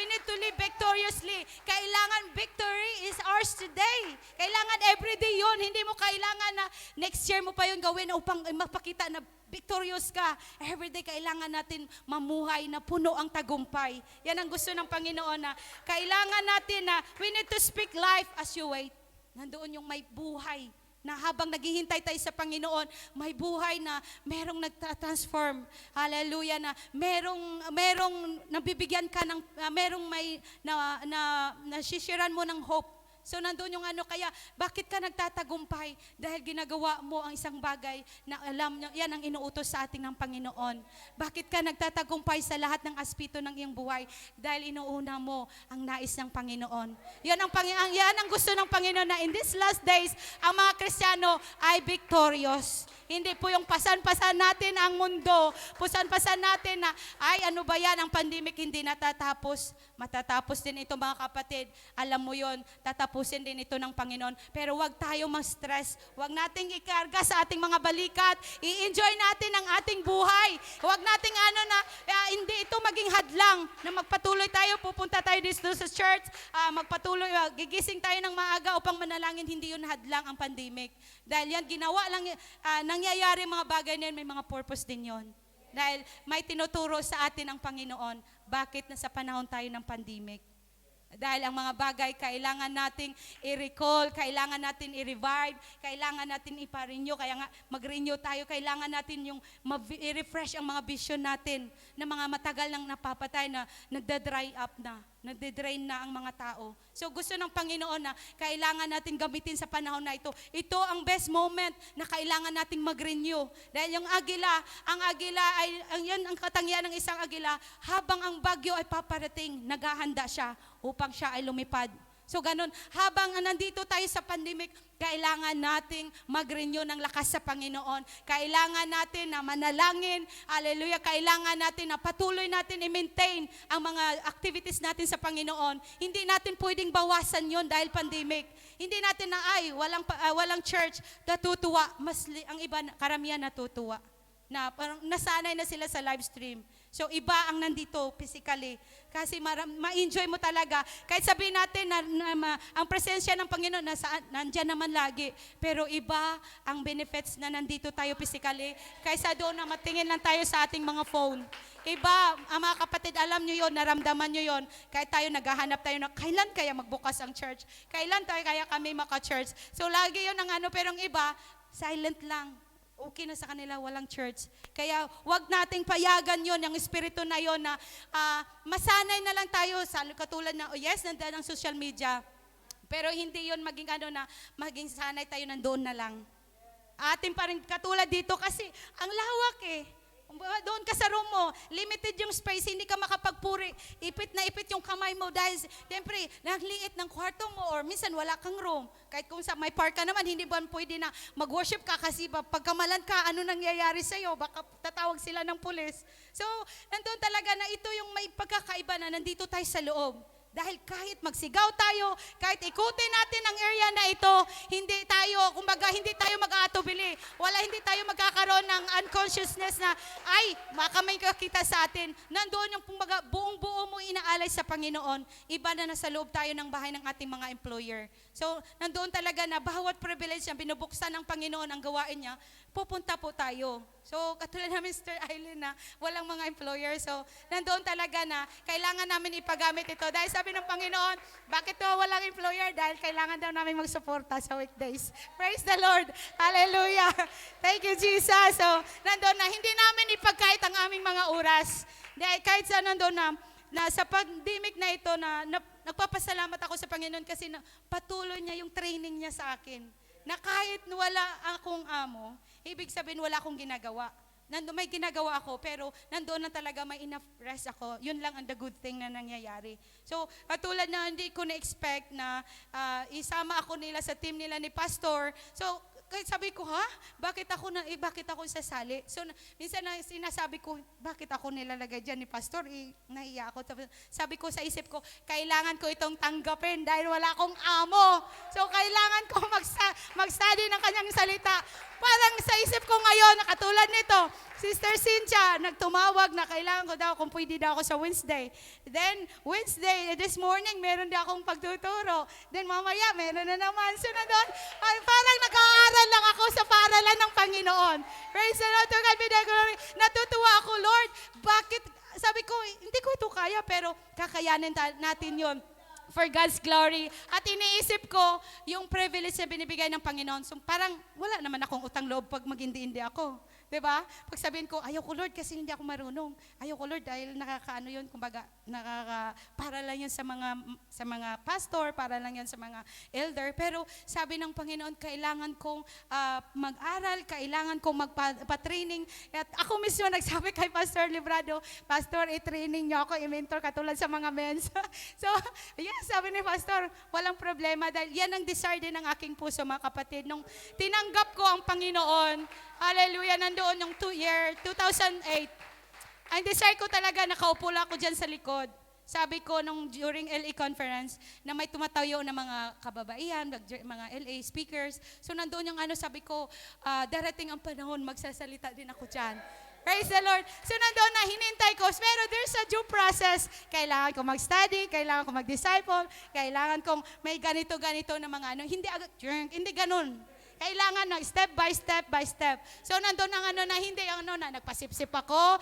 S2: need to live victoriously. Kailangan victory is ours today. Kailangan everyday yun. Hindi mo kailangan na next year mo pa yun gawin upang mapakita na victorious ka. Everyday kailangan natin mamuhay na puno ang tagumpay. Yan ang gusto ng Panginoon na kailangan natin na we need to speak life as you wait. Nandoon yung may buhay na habang naghihintay tayo sa Panginoon, may buhay na merong nagta-transform. Hallelujah, na merong nabibigyan ka ng, merong may nasisiran mo ng hope. So nandun yung kaya bakit ka nagtatagumpay? Dahil ginagawa mo ang isang bagay na alam nyo, yan ang inuutos sa ating ng Panginoon. Bakit ka nagtatagumpay sa lahat ng aspeto ng iyong buhay? Dahil inuuna mo ang nais ng Panginoon. Yan ang gusto ng Panginoon na in these last days, ang mga Kristiyano ay victorious. Hindi po yung pasan-pasan natin ang mundo. Pasan-pasan natin na, ay ano ba yan, ang pandemic hindi natatapos. Matatapos din ito mga kapatid. Alam mo yon, tatapusin din ito ng Panginoon. Pero huwag tayo mag-stress. Huwag nating ikarga sa ating mga balikat. I-enjoy natin ang ating buhay. Huwag nating hindi ito maging hadlang na magpatuloy tayo, pupunta tayo dito sa church, magpatuloy, gigising tayo ng maaga upang manalangin. Hindi yun hadlang ang pandemic. Dahil yan, ginawa lang, nangyayari mga bagay na yun, may mga purpose din yon. Dahil may tinuturo sa atin ang Panginoon, bakit nasa panahon tayo ng pandemic. Dahil ang mga bagay kailangan nating i-recall, kailangan natin i-revive, kailangan natin ipa-renew, kaya nga mag-renew tayo, kailangan natin yung i-refresh ang mga vision natin na mga matagal nang napapatay na nagda-dry up na, nagde-drain na ang mga tao. So gusto ng Panginoon na kailangan natin gamitin sa panahon na ito. Ito ang best moment na kailangan nating mag-renew. Dahil yung ang agila ay, ang katangian ng isang agila, habang ang bagyo ay paparating, naghahanda siya upang siya ay lumipad. So ganun, habang nandito tayo sa pandemic, kailangan nating mag-renew ng lakas sa Panginoon. Kailangan natin na manalangin, hallelujah, kailangan natin na patuloy natin i-maintain ang mga activities natin sa Panginoon. Hindi natin pwedeng bawasan yon dahil pandemic. Hindi natin na walang church, natutuwa. Ang iba, karamihan natutuwa. Na parang nasanay na sila sa live stream. So iba ang nandito physically. Kasi ma-enjoy mo talaga. Kahit sabihin natin na ang presensya ng Panginoon nandyan naman lagi. Pero iba ang benefits na nandito tayo physically. Kaysa doon na matingin lang tayo sa ating mga phone. Iba, ang mga kapatid, alam nyo yon, naramdaman nyo yon. Kahit tayo naghahanap tayo na kailan kaya magbukas ang church? Kailan tayo kaya kami maka-church? So lagi yon ang pero ang iba, silent lang. Okay na sa kanila, walang church. Kaya wag nating payagan yon, yung espiritu na yon na masanay na lang tayo sa katulad na, yes, nandiyan ang social media. Pero hindi yon maging maging sanay tayo nandoon na lang. Atin pa rin katulad dito kasi ang lawak eh. Doon ka sa room mo, limited yung space, hindi ka makapagpuri. Ipit na ipit yung kamay mo dahil, siyempre, nagliit ng kwarto mo or minsan wala kang room. Kahit kung sa may park ka naman, hindi ba pwede na mag-worship ka kasi pagkamalan ka, ano nangyayari sa'yo? Baka tatawag sila ng pulis. So, nandun talaga na ito yung may pagkakaiba na nandito tayo sa loob. Dahil kahit magsigaw tayo, kahit ikutin natin ang area na ito, hindi tayo mag-aatubili. Hindi tayo magkakaroon ng unconsciousness na, ay, baka may kakita sa atin. Nandoon yung buong-buo mo inaalay sa Panginoon. Iba na nasa loob tayo ng bahay ng ating mga employer. So, nandoon talaga na bawat privilege na binubuksan ng Panginoon ang gawain niya, pupunta po tayo. So, katulad na Mr. Eileen na walang mga employer. So, nandoon talaga na kailangan namin ipagamit ito. Dahil sabi ng Panginoon, bakit walang employer? Dahil kailangan daw namin magsuporta sa weekdays. Praise the Lord. Hallelujah. Thank you, Jesus. So, nandoon na, hindi namin ipagkait ang aming mga oras. Dahil kahit sa nandoon na sa pandemic na ito nagpapasalamat ako sa Panginoon kasi patuloy niya yung training niya sa akin. Na kahit wala akong amo, ibig sabihin wala akong ginagawa. May ginagawa ako, pero nandoon na talaga may enough rest ako. Yun lang ang the good thing na nangyayari. So, katulad na hindi ko na-expect na isama ako nila sa team nila ni Pastor. So, kahit sabi ko, bakit ako sasali? So, minsan na sinasabi ko, bakit ako nilalagay dyan ni Pastor? Nahiya ako. Sabi ko sa isip ko, kailangan ko itong tanggapin dahil wala akong amo. So, kailangan ko mag-study ng kanyang salita. Parang sa isip ko ngayon, katulad nito, Sister Cynthia, nagtumawag na kailangan ko daw kung pwede daw ako sa Wednesday. Then, Wednesday, this morning, meron daw akong pagtuturo. Then, mamaya, meron na naman. So, na doon, parang nag-aaral lang ako sa paaralan ng Panginoon. Praise the Lord, to God be the glory. Natutuwa ako, Lord, bakit? Sabi ko, hindi ko ito kaya, pero kakayanin natin yon for God's glory. At iniisip ko, yung privilege na binibigay ng Panginoon. So, parang wala naman akong utang loob pag mag-hindi ako. Diba? Pag sabihin ko, ayaw ko Lord kasi hindi ako marunong. Ayaw ko Lord dahil nakakaano yun, kumbaga, para lang yun sa mga pastor, para lang yun sa mga elder. Pero sabi ng Panginoon, kailangan kong mag-aral, kailangan kong magpa-training. At ako mismo nagsabi kay Pastor Librado, Pastor, i-training niyo ako, i-mentor katulad sa mga mensa. So, yes, sabi ni Pastor, walang problema dahil yan ang desire din ng aking puso, mga kapatid. Nung tinanggap ko ang Panginoon, hallelujah, nandoon yung 2008. Ang desire ko talaga, nakaupo lang ako dyan sa likod. sabi ko nung during LA conference na may tumatayo na mga kababaihan, mga LA speakers. So nandoon yung sabi ko, darating ang panahon, magsasalita din ako dyan. Praise the Lord. So nandoon na, hinintay ko. Pero there's a due process. Kailangan ko mag-study, kailangan ko mag-disciple, kailangan kong may ganito-ganito na mga hindi ganun. Kailangan step by step. So nandoon ang na hindi na nagpasipsip ako,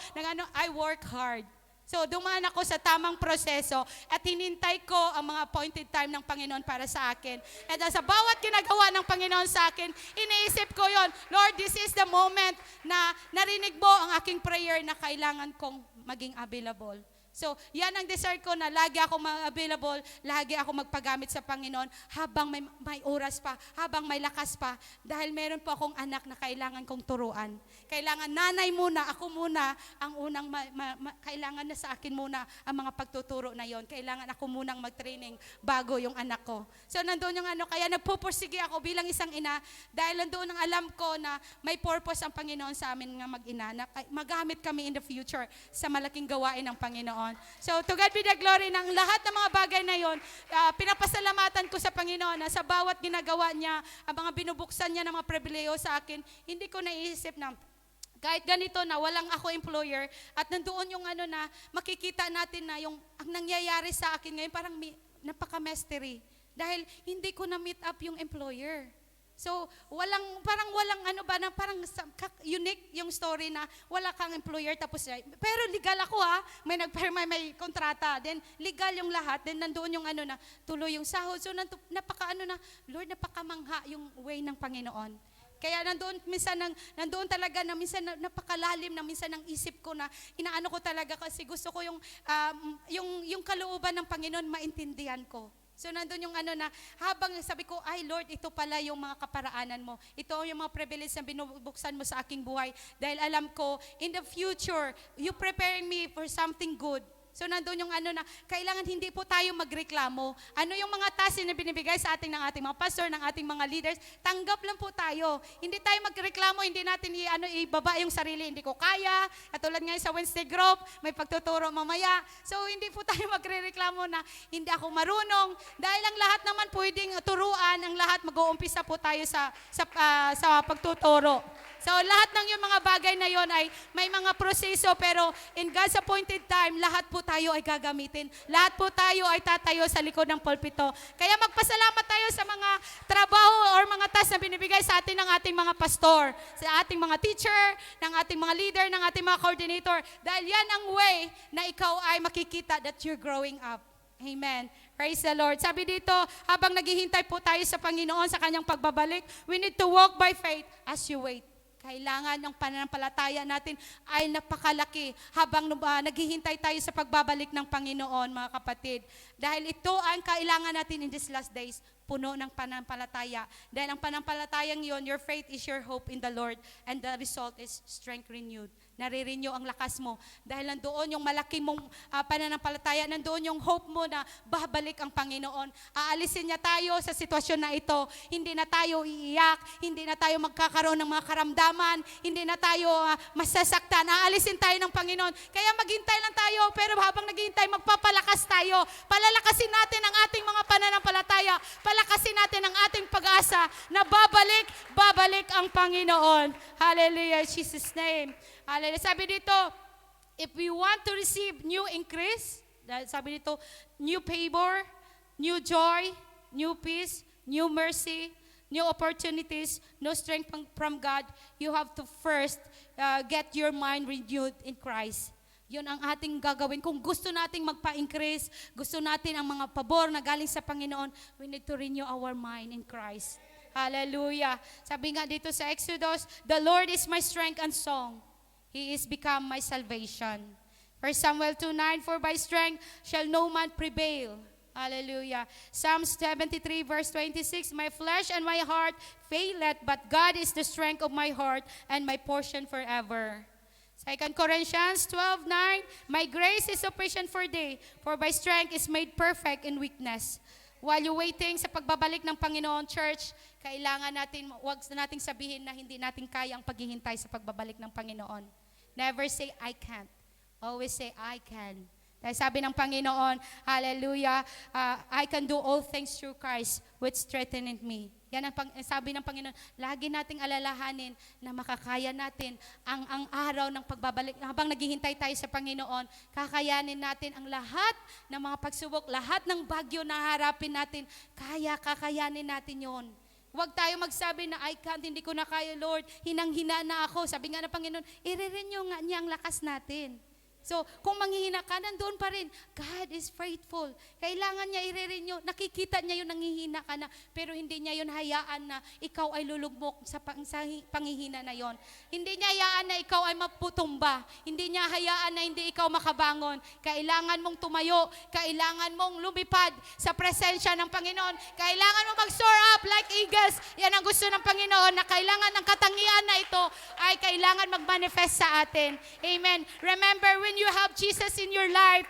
S2: I work hard. So dumaan ako sa tamang proseso at hinintay ko ang mga appointed time ng Panginoon para sa akin. At sa bawat ginagawa ng Panginoon sa akin, iniisip ko yon, Lord, this is the moment na narinig mo ang aking prayer na kailangan kong maging available. So, yan ang desire ko na lagi ako available, lagi ako magpagamit sa Panginoon habang may oras pa, habang may lakas pa. Dahil meron po akong anak na kailangan kong turuan. Kailangan nanay muna, ako muna, ang unang, kailangan na sa akin muna ang mga pagtuturo na yon. Kailangan ako munang mag-training bago yung anak ko. So, nandoon yung kaya nagpupursige ako bilang isang ina dahil nandoon ang alam ko na may purpose ang Panginoon sa amin nga mag-ina, na magamit kami in the future sa malaking gawain ng Panginoon. So, to God be the glory ng lahat ng mga bagay na yon. Pinapasalamatan ko sa Panginoon na sa bawat ginagawa niya, ang mga binubuksan niya ng mga pribileyo sa akin, hindi ko naisip na kahit ganito na walang ako employer at nandoon yung na makikita natin na yung ang nangyayari sa akin ngayon parang napaka-mystery dahil hindi ko na meet up yung employer. So, parang parang unique yung story na wala kang employer tapos, pero legal ako may kontrata, then legal yung lahat, then nandoon yung na tuloy yung sahod. So, Lord, napakamangha yung way ng Panginoon. Kaya nandoon talaga na minsan napakalalim na minsan ang isip ko na inaano ko talaga kasi gusto ko yung kalooban ng Panginoon maintindihan ko. So nandun yung na habang sabi ko, ay Lord, ito pala yung mga kaparaanan mo. Ito yung mga privilege na binubuksan mo sa aking buhay. Dahil alam ko, in the future, you preparing me for something good. So nandun yung na kailangan hindi po tayo magreklamo. Ano yung mga task na binibigay sa ating ng ating mga pastor, ng ating mga leaders, tanggap lang po tayo. Hindi tayo magreklamo, hindi natin ibaba yung sarili, hindi ko kaya. Katulad ngayon sa Wednesday group, may pagtuturo mamaya. So hindi po tayo magrereklamo na hindi ako marunong. Dahil ang lahat naman pwedeng turuan, ang lahat mag-uumpisa po tayo sa pagtuturo. So lahat ng yung mga bagay na yon ay may mga proseso pero in God's appointed time, lahat po tayo ay gagamitin. Lahat po tayo ay tatayo sa likod ng pulpito. Kaya magpasalamat tayo sa mga trabaho or mga task na binibigay sa atin ng ating mga pastor, sa ating mga teacher, ng ating mga leader, ng ating mga coordinator. Dahil yan ang way na ikaw ay makikita that you're growing up. Amen. Praise the Lord. Sabi dito, habang naghihintay po tayo sa Panginoon sa kanyang pagbabalik, we need to walk by faith as you wait. Kailangan ng pananampalataya natin ay napakalaki habang naghihintay tayo sa pagbabalik ng Panginoon, mga kapatid. Dahil ito ang kailangan natin in these last days, puno ng pananampalataya. Dahil ang pananampalatayang yon, your faith is your hope in the Lord and the result is strength renewed. Nare-renew ang lakas mo. Dahil nandoon yung malaki mong pananampalataya, nandoon yung hope mo na babalik ang Panginoon. Aalisin niya tayo sa sitwasyon na ito. Hindi na tayo iiyak, hindi na tayo magkakaroon ng mga karamdaman, hindi na tayo masasaktan. Aalisin tayo ng Panginoon. Kaya maghintay lang tayo, pero habang naghihintay, magpapalakas tayo. Palalakasin natin ang ating mga pananampalataya. Palakasin natin ang ating pag-asa na babalik ang Panginoon. Hallelujah, in Jesus' name. Hallelujah. Sabi dito, if we want to receive new increase, sabi dito, new favor, new joy, new peace, new mercy, new opportunities, new strength from God, you have to first get your mind renewed in Christ. Yun ang ating gagawin. Kung gusto nating magpa-increase, gusto natin ang mga pabor na galing sa Panginoon, we need to renew our mind in Christ. Hallelujah. Sabi nga dito sa Exodus, the Lord is my strength and song. He is become my salvation. 1 Samuel 2:9, for by strength shall no man prevail. Hallelujah. Psalms 73 verse 26, my flesh and my heart faileth, but God is the strength of my heart and my portion forever. 2 Corinthians 12:9, my grace is sufficient for thee, for by strength is made perfect in weakness. While you waiting sa pagbabalik ng Panginoon, church, kailangan natin, huwag nating sabihin na hindi natin kaya ang paghihintay sa pagbabalik ng Panginoon. Never say, I can't. Always say, I can. Dahil sabi ng Panginoon, hallelujah, I can do all things through Christ which strengtheneth me. Yan ang sabi ng Panginoon, lagi nating alalahanin na makakaya natin ang araw ng pagbabalik. Habang naghihintay tayo sa Panginoon, kakayanin natin ang lahat ng mga pagsubok, lahat ng bagyo na harapin natin, kakayanin natin yon. Huwag tayo magsabi na, I can't, hindi ko na kaya, Lord, hinang-hina na ako. Sabi nga ng Panginoon, i-renew nga niya ang lakas natin. So, kung manghihina ka, nandoon pa rin. God is faithful. Kailangan niya i-renew. Nakikita niya yun, nanghihina ka na. Pero hindi niya yun hayaan na ikaw ay lulugmok sa panghihina na yon. Hindi niya hayaan na ikaw ay maputumba. Hindi niya hayaan na hindi ikaw makabangon. Kailangan mong tumayo. Kailangan mong lumipad sa presensya ng Panginoon. Kailangan mong mag-soar up like eagles. Yan ang gusto ng Panginoon, na kailangan ng katangian na ito ay kailangan mag-manifest sa atin. Amen. Remember, when you have Jesus in your life,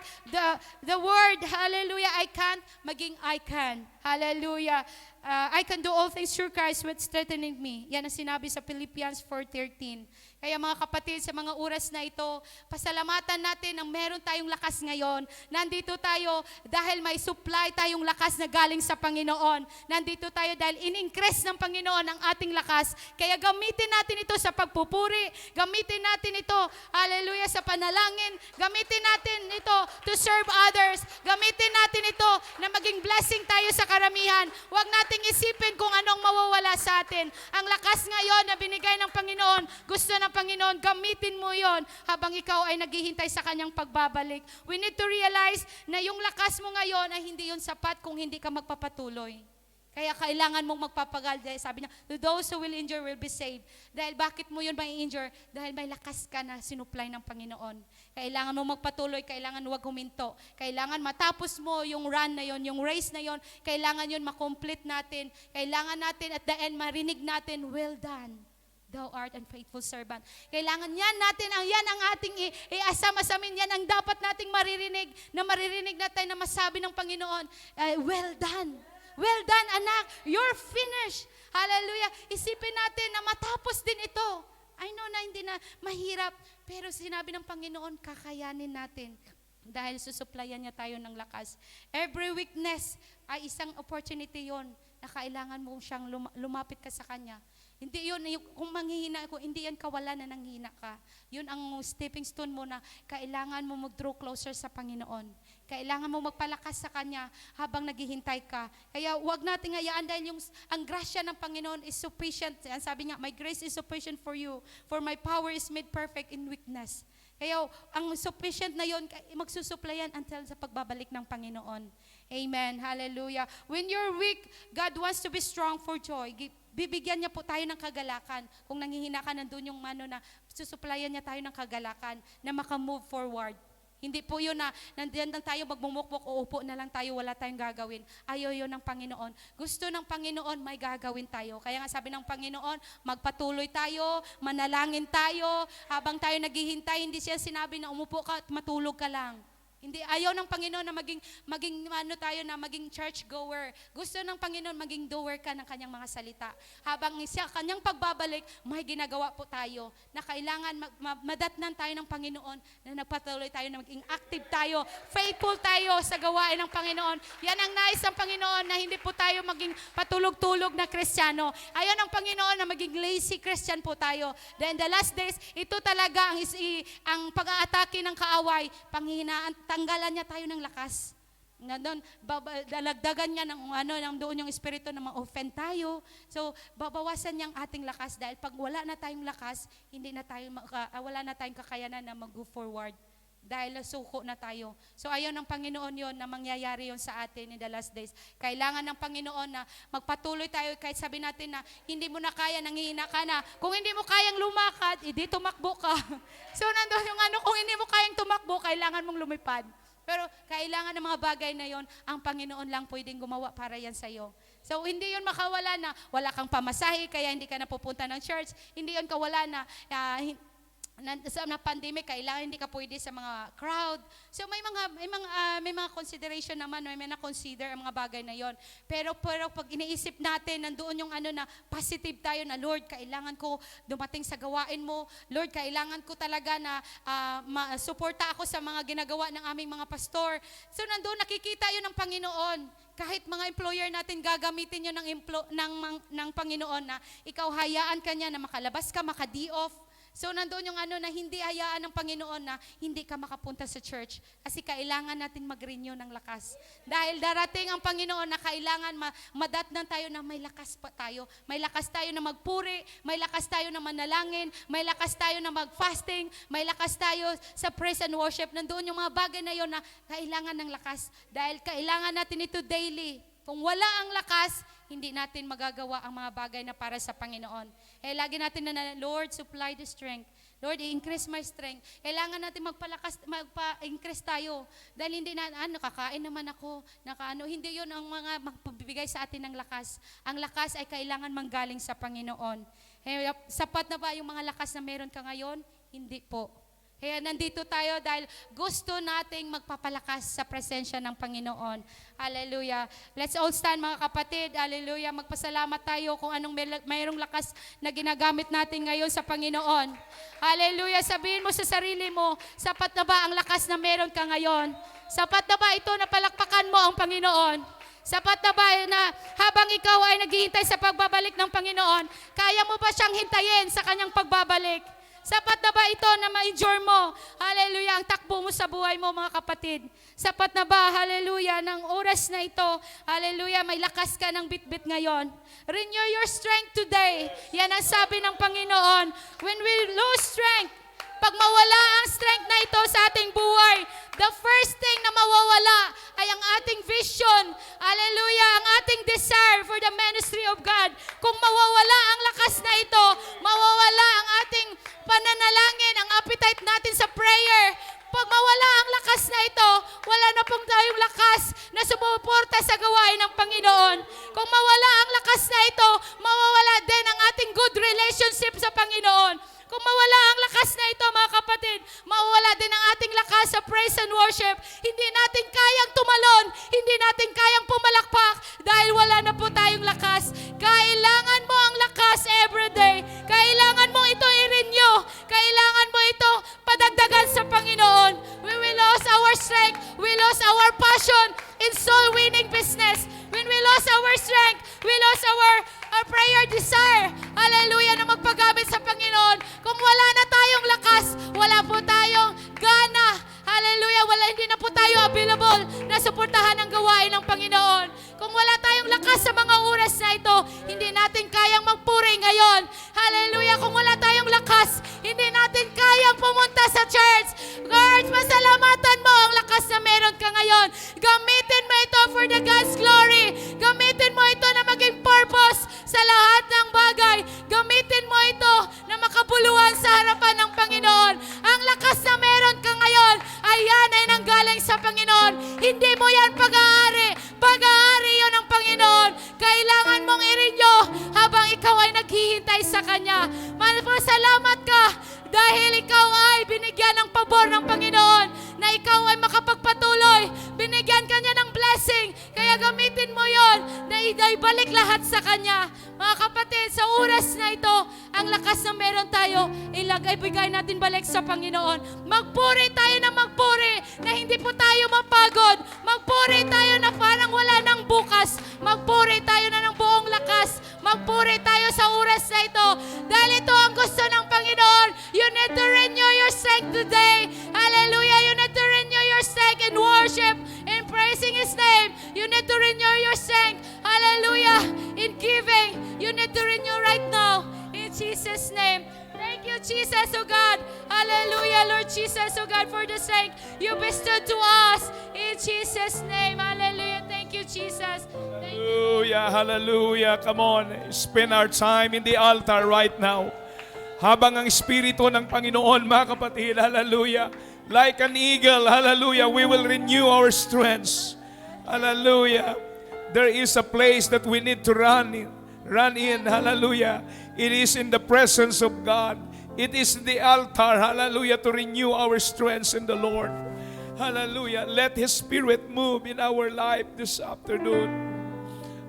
S2: the word, hallelujah, I can't, maging I can. Hallelujah. I can do all things through Christ which strengtheneth me. Yan ang sinabi sa Philippians 4:13. Kaya mga kapatid, sa mga oras na ito, pasalamatan natin ang meron tayong lakas ngayon. Nandito tayo dahil may supply tayong lakas na galing sa Panginoon. Nandito tayo dahil in-increase ng Panginoon ang ating lakas. Kaya gamitin natin ito sa pagpupuri. Gamitin natin ito, hallelujah, sa panalangin. Gamitin natin ito to serve others. Gamitin natin ito na maging blessing tayo sa karamihan. Huwag nating isipin kung anong mawawala sa atin. Ang lakas ngayon na binigay ng Panginoon, gusto ng Panginoon, gamitin mo yon habang ikaw ay naghihintay sa kanyang pagbabalik. We need to realize na yung lakas mo ngayon ay hindi yun sapat kung hindi ka magpapatuloy. Kaya kailangan mong magpapagal. Dahil sabi niya, those who will endure will be saved. Dahil bakit mo yun may endure? Dahil may lakas ka na sinupply ng Panginoon. Kailangan mo magpatuloy, kailangan huwag huminto. Kailangan matapos mo yung run na yon, yung race na yon, kailangan yun makomplete natin. Kailangan natin at the end marinig natin, well done, thou art an faithful servant. Kailangan yan natin, yan ang ating iasama-asamin, yan ang dapat nating maririnig natin na masabi ng Panginoon, well done. Well done, anak. You're finished. Hallelujah. Isipin natin na matapos din ito. I know na hindi na mahirap, pero sinabi ng Panginoon, kakayanin natin. Dahil susuplayan niya tayo ng lakas. Every weakness ay isang opportunity yon na kailangan mo siyang lumapit ka sa Kanya. Hindi yun, kung manghihina ako, hindi yan kawalan na nanghihina ka. Yun ang stepping stone mo na kailangan mo mag-draw closer sa Panginoon. Kailangan mo magpalakas sa Kanya habang naghihintay ka. Kaya huwag natin hayaan dahil ang grasya ng Panginoon is sufficient. Sabi niya, my grace is sufficient for you, for my power is made perfect in weakness. Kaya ang sufficient na yun, magsusuplayan until sa pagbabalik ng Panginoon. Amen. Hallelujah. When you're weak, God wants to be strong for joy. Bibigyan niya po tayo ng kagalakan. Kung nanghihina ka, nandun yung na susuplayan niya tayo ng kagalakan na makamove forward. Hindi po yun na nandiyan lang tayo magmumukmuk o upo na lang tayo, wala tayong gagawin. Ayaw yun ng Panginoon. Gusto ng Panginoon, may gagawin tayo. Kaya nga sabi ng Panginoon, magpatuloy tayo, manalangin tayo. Habang tayo naghihintay, hindi siya sinabi na umupo ka at matulog ka lang. Hindi, ayaw ng Panginoon na maging church goer. Gusto ng Panginoon maging doer ka ng kanyang mga salita. Habang siya kanyang pagbabalik, may ginagawa po tayo na kailangan madatnan tayo ng Panginoon, na nagpatuloy tayo, na maging active tayo, faithful tayo sa gawain ng Panginoon. Yan ang nais ng Panginoon, na hindi po tayo maging patulog-tulog na Kristiyano. Ayaw ng Panginoon na maging lazy Christian po tayo. Then the last days, ito talaga ang pag-aatake ng kaaway, panghihinaan, tanggalan niya tayo ng lakas. Dalagdagan niya ng doon yung espiritu na ma-offend tayo. So, babawasan niya ang ating lakas dahil pag wala na tayong lakas, wala na tayong kakayanan na mag-go forward. Dahil suko na tayo. So, ayaw ng Panginoon yon na mangyayari yon sa atin in the last days. Kailangan ng Panginoon na magpatuloy tayo kahit sabi natin na hindi mo na kaya, nanghihina ka na. Kung hindi mo kayang lumakad, edi tumakbo ka. So, nandun yung kung hindi mo kayang tumakbo, kailangan mong lumipad. Pero kailangan ng mga bagay na yon, ang Panginoon lang pwedeng gumawa para yan sa'yo. So, hindi yon makawala na wala kang pamasahe, kaya hindi ka na pupunta ng church. Hindi yon kawala na sa pandemic, kailangan hindi ka pwede sa mga crowd. So may mga consideration naman, may mga consider ang mga bagay na yon. Pero pag iniisip natin, nandoon yung na positive tayo na, Lord, kailangan ko dumating sa gawain mo. Lord, kailangan ko talaga na suporta ako sa mga ginagawa ng aming mga pastor. So nandoon nakikita yun ng Panginoon. Kahit mga employer natin, gagamitin yun ng Panginoon na ikaw hayaan ka niya na makalabas ka, maka-day off. So nandoon yung na hindi hayaan ng Panginoon na hindi ka makapunta sa church. Kasi kailangan natin mag-renew ng lakas. Dahil darating ang Panginoon na kailangan madatnan tayo na may lakas pa tayo. May lakas tayo na magpuri, may lakas tayo na manalangin, may lakas tayo na mag-fasting, may lakas tayo sa praise and worship. Nandoon yung mga bagay na yon na kailangan ng lakas. Dahil kailangan natin ito daily. Kung wala ang lakas, hindi natin magagawa ang mga bagay na para sa Panginoon. Lagi natin na, Lord, supply the strength. Lord, i-increase my strength. Kailangan natin magpa-increase tayo. Dahil hindi na, kakain naman ako, hindi yun ang mga magpabibigay sa atin ng lakas. Ang lakas ay kailangan manggaling sa Panginoon. Sapat na ba yung mga lakas na meron ka ngayon? Hindi po. Kaya nandito tayo dahil gusto nating magpapalakas sa presensya ng Panginoon. Hallelujah. Let's all stand mga kapatid. Hallelujah. Magpasalamat tayo kung anong mayroong lakas na ginagamit natin ngayon sa Panginoon. Hallelujah. Sabihin mo sa sarili mo, sapat na ba ang lakas na meron ka ngayon? Sapat na ba ito na palakpakan mo ang Panginoon? Sapat na ba na habang ikaw ay naghihintay sa pagbabalik ng Panginoon, kaya mo ba siyang hintayin sa kanyang pagbabalik? Sapat na ba ito na ma-endure mo? Hallelujah, ang takbo mo sa buhay mo mga kapatid. Sapat na ba, hallelujah, ng oras na ito, hallelujah, may lakas ka ng bitbit ngayon. Renew your strength today. Yan ang sabi ng Panginoon. When we lose strength, pag mawala ang strength na ito sa ating buhay, the first thing na mawawala ay ang ating vision. Hallelujah, ang ating desire for the ministry of God. Kung mawawala ang lakas na ito, mawawala ang ating pananalangin, ang appetite natin sa prayer. Pag mawala ang lakas na ito, wala na pong tayong lakas na sumuporta sa gawain ng Panginoon. Kung mawala ang lakas na ito, mawawala din ang ating good relationship sa Panginoon. Kung mawala ang lakas na ito, mga kapatid, mawala din ang ating lakas sa praise and worship. Hindi natin kayang tumalon, hindi natin kayang pumalakpak dahil wala na po tayong lakas. Kailangan mo ang lakas everyday. Kailangan mo ito i-renew. Kailangan mo ito padagdagan sa Panginoon. We will lose our strength. We lose our passion in soul-winning business. When we lose our strength, we lose our prayer desire. Hallelujah, na magpagamit sa Panginoon. Kung wala na tayong lakas, wala po tayong gana. Hallelujah, hindi na po tayo available na suportahan ang gawain ng Panginoon. Kung wala tayong lakas sa mga oras na ito, hindi natin kayang magpuri ngayon. Hallelujah, kung wala tayong lakas, hindi natin kayang pumunta sa church. God, pasalamatan mo ang lakas na meron ka ngayon. Gamitin mo ito for the God's glory. Gamitin mo ito na maging purpose sa lahat ng bagay. Gamitin mo ito na makabuluhan sa harapan ng Panginoon. Ang lakas na meron ka ngayon, ayan ay nanggaling sa Panginoon. Hindi mo yan pag-aari. Pag-aari yun ng Panginoon. Kailangan mong i-renew habang ikaw ay naghihintay sa Kanya. Salamat ka dahil ikaw ay binigyan ng pabor ng Panginoon na ikaw ay makapagpatuloy. Binigyan ka niya ng blessing. Kaya gamitin mo yon na ibalik lahat sa Kanya. Mga kapatid, sa oras na ito, ang lakas na meron tayo, ibigay natin balik sa Panginoon. Magpuri tayo na magpuri, na hindi po tayo mapagod. Magpuri tayo na parang wala nang bukas. Magpuri tayo na ng buong lakas. Magpuri tayo sa oras na ito. Dahil ito ang gusto ng Panginoon. You need to renew your strength today. Hallelujah. You need to renew your strength in worship, in praising His name. You need to renew your strength. Hallelujah. In giving. You need to renew right now. In Jesus' name. Thank you, Jesus, oh God. Hallelujah, Lord Jesus, oh God, for the strength you bestowed to us. In Jesus' name. Hallelujah. Thank you, Jesus. Thank you.
S1: Hallelujah, hallelujah. Come on, spend our time in the altar right now. Habang ang Espiritu ng Panginoon, mga kapatid, hallelujah, like an eagle, hallelujah, we will renew our strengths. Hallelujah. There is a place that we need to run in, hallelujah. It is in the presence of God. It is the altar, hallelujah, to renew our strengths in the Lord. Hallelujah. Let His Spirit move in our life this afternoon.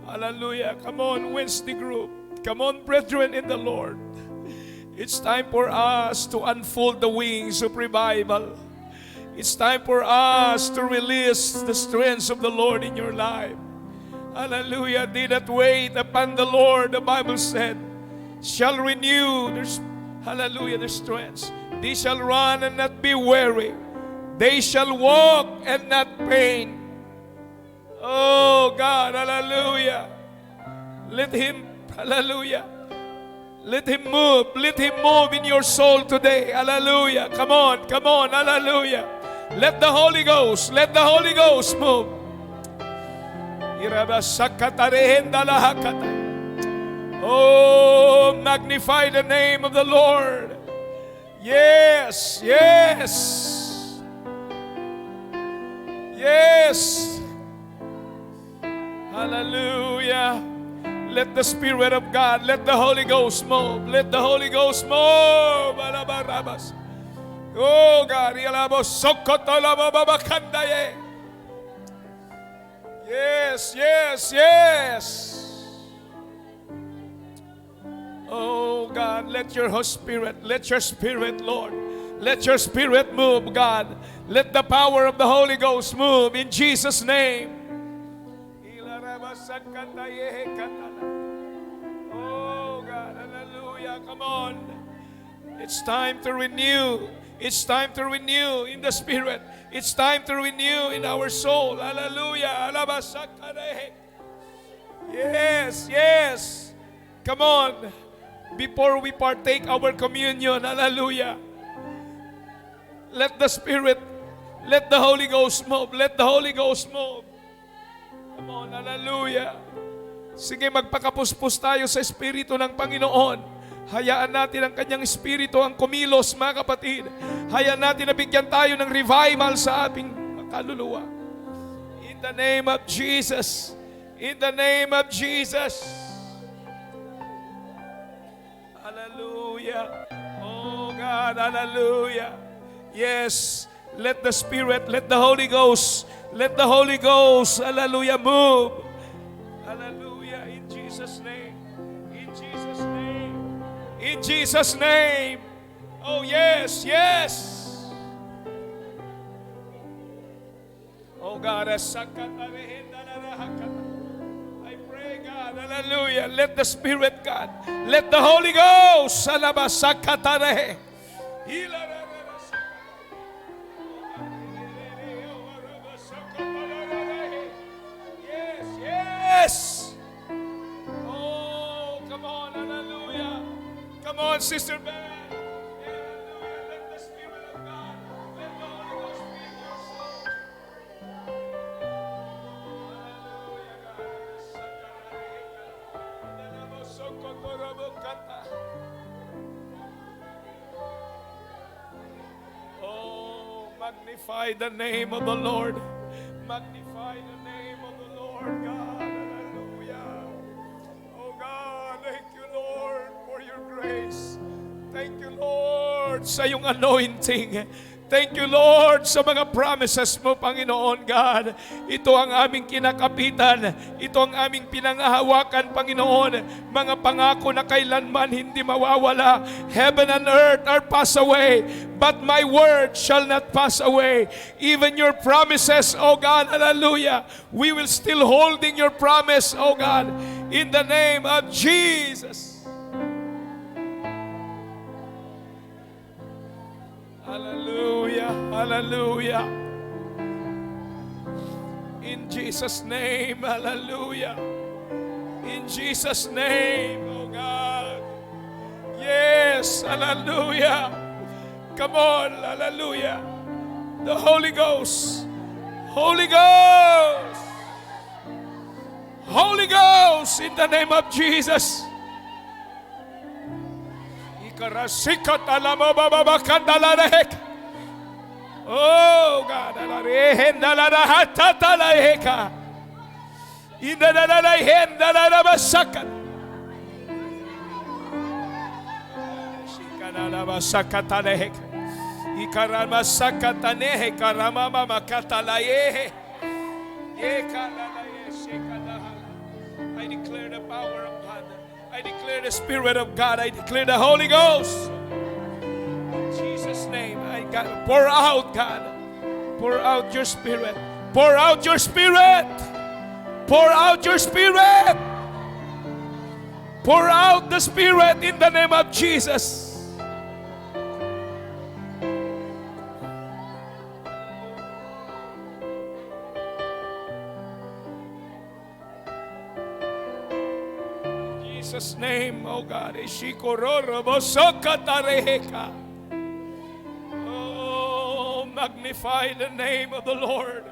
S1: Hallelujah. Come on, Wednesday group. Come on, brethren in the Lord. It's time for us to unfold the wings of revival. It's time for us to release the strengths of the Lord in your life. Hallelujah. They that wait upon the Lord, the Bible said, shall renew their, hallelujah, their strengths. They shall run and not be weary. They shall walk and not faint. Oh God, hallelujah. Let Him, hallelujah, let Him move. Let Him move in your soul today. Hallelujah. Come on, hallelujah. Let the Holy Ghost move. Oh, magnify the name of the Lord. Yes. Hallelujah. Let the Spirit of God, let the Holy Ghost move. Let the Holy Ghost move. Oh God. Yes. Oh God, let your Spirit, Lord, let your Spirit move, God. Let the power of the Holy Ghost move in Jesus' name. Oh God, hallelujah. Come on. It's time to renew. It's time to renew in the Spirit. It's time to renew in our soul. Hallelujah. Yes. Come on. Before we partake our communion, hallelujah. Let the Spirit, let the Holy Ghost move. Let the Holy Ghost move. Come on, hallelujah. Sige, magpakapuspos tayo sa Espiritu ng Panginoon. Hayaan natin ang Kanyang Espiritu ang kumilos, mga kapatid. Hayaan natin na bigyan tayo ng revival sa ating kaluluwa. In the name of Jesus. In the name of Jesus. Hallelujah. Oh God, hallelujah. Yes, let the Spirit, let the Holy Ghost, hallelujah, move. Hallelujah, in Jesus' name. In Jesus' name. Oh yes. Oh God, I pray, God, hallelujah. Let the Spirit, God, let the Holy Ghost, yes. Oh, come on, hallelujah. Come on, Sister Ben. Hallelujah. Let the Spirit of God, let the Holy Ghost be in your soul. Oh, magnify the name of the Lord. Magnify the name of the Lord, God. Hallelujah. Oh God, thank you, Lord, for your grace. Thank you, Lord, sa iyong anointing. Thank you, Lord, sa mga promises mo, Panginoon God. Ito ang aming kinakapitan. Ito ang aming pinangahawakan, Panginoon. Mga pangako na kailanman hindi mawawala. Heaven and earth are pass away, but my word shall not pass away. Even your promises, oh God, hallelujah. We will still holding your promise, oh God, in the name of Jesus. Hallelujah, hallelujah. In Jesus' name, hallelujah. In Jesus' name, oh God. Yes, hallelujah. Come on, hallelujah. The Holy Ghost, Holy Ghost, Holy Ghost, in the name of Jesus. Oh God, Sakatanehe. Ikarama sakatanehe karamama makatalaye. I declare the power of God. I declare the Spirit of God. I declare the Holy Ghost. In Jesus' name, I got pour out, God. Pour out your Spirit. Pour out your Spirit. Pour out your Spirit. Pour out the Spirit in the name of Jesus. In Jesus' name, oh God. Oh, magnify the name of the Lord.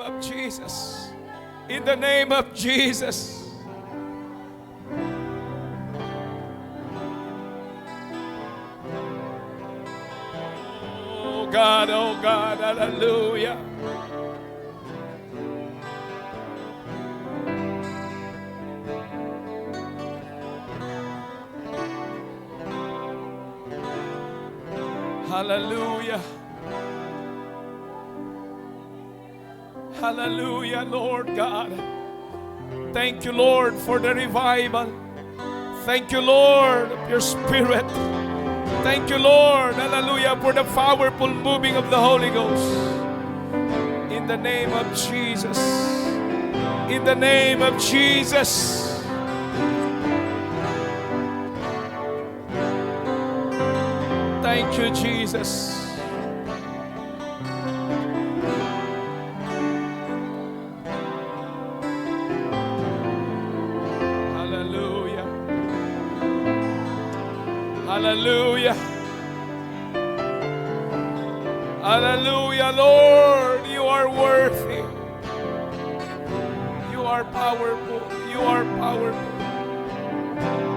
S1: Of Jesus, in the name of Jesus. Oh God, hallelujah. Hallelujah. Hallelujah, Lord God. Thank you, Lord, for the revival. Thank you, Lord, of your Spirit. Thank you, Lord, hallelujah, for the powerful moving of the Holy Ghost. In the name of Jesus. In the name of Jesus. Thank you, Jesus. Hallelujah. Hallelujah, Lord, you are worthy. You are powerful. You are powerful.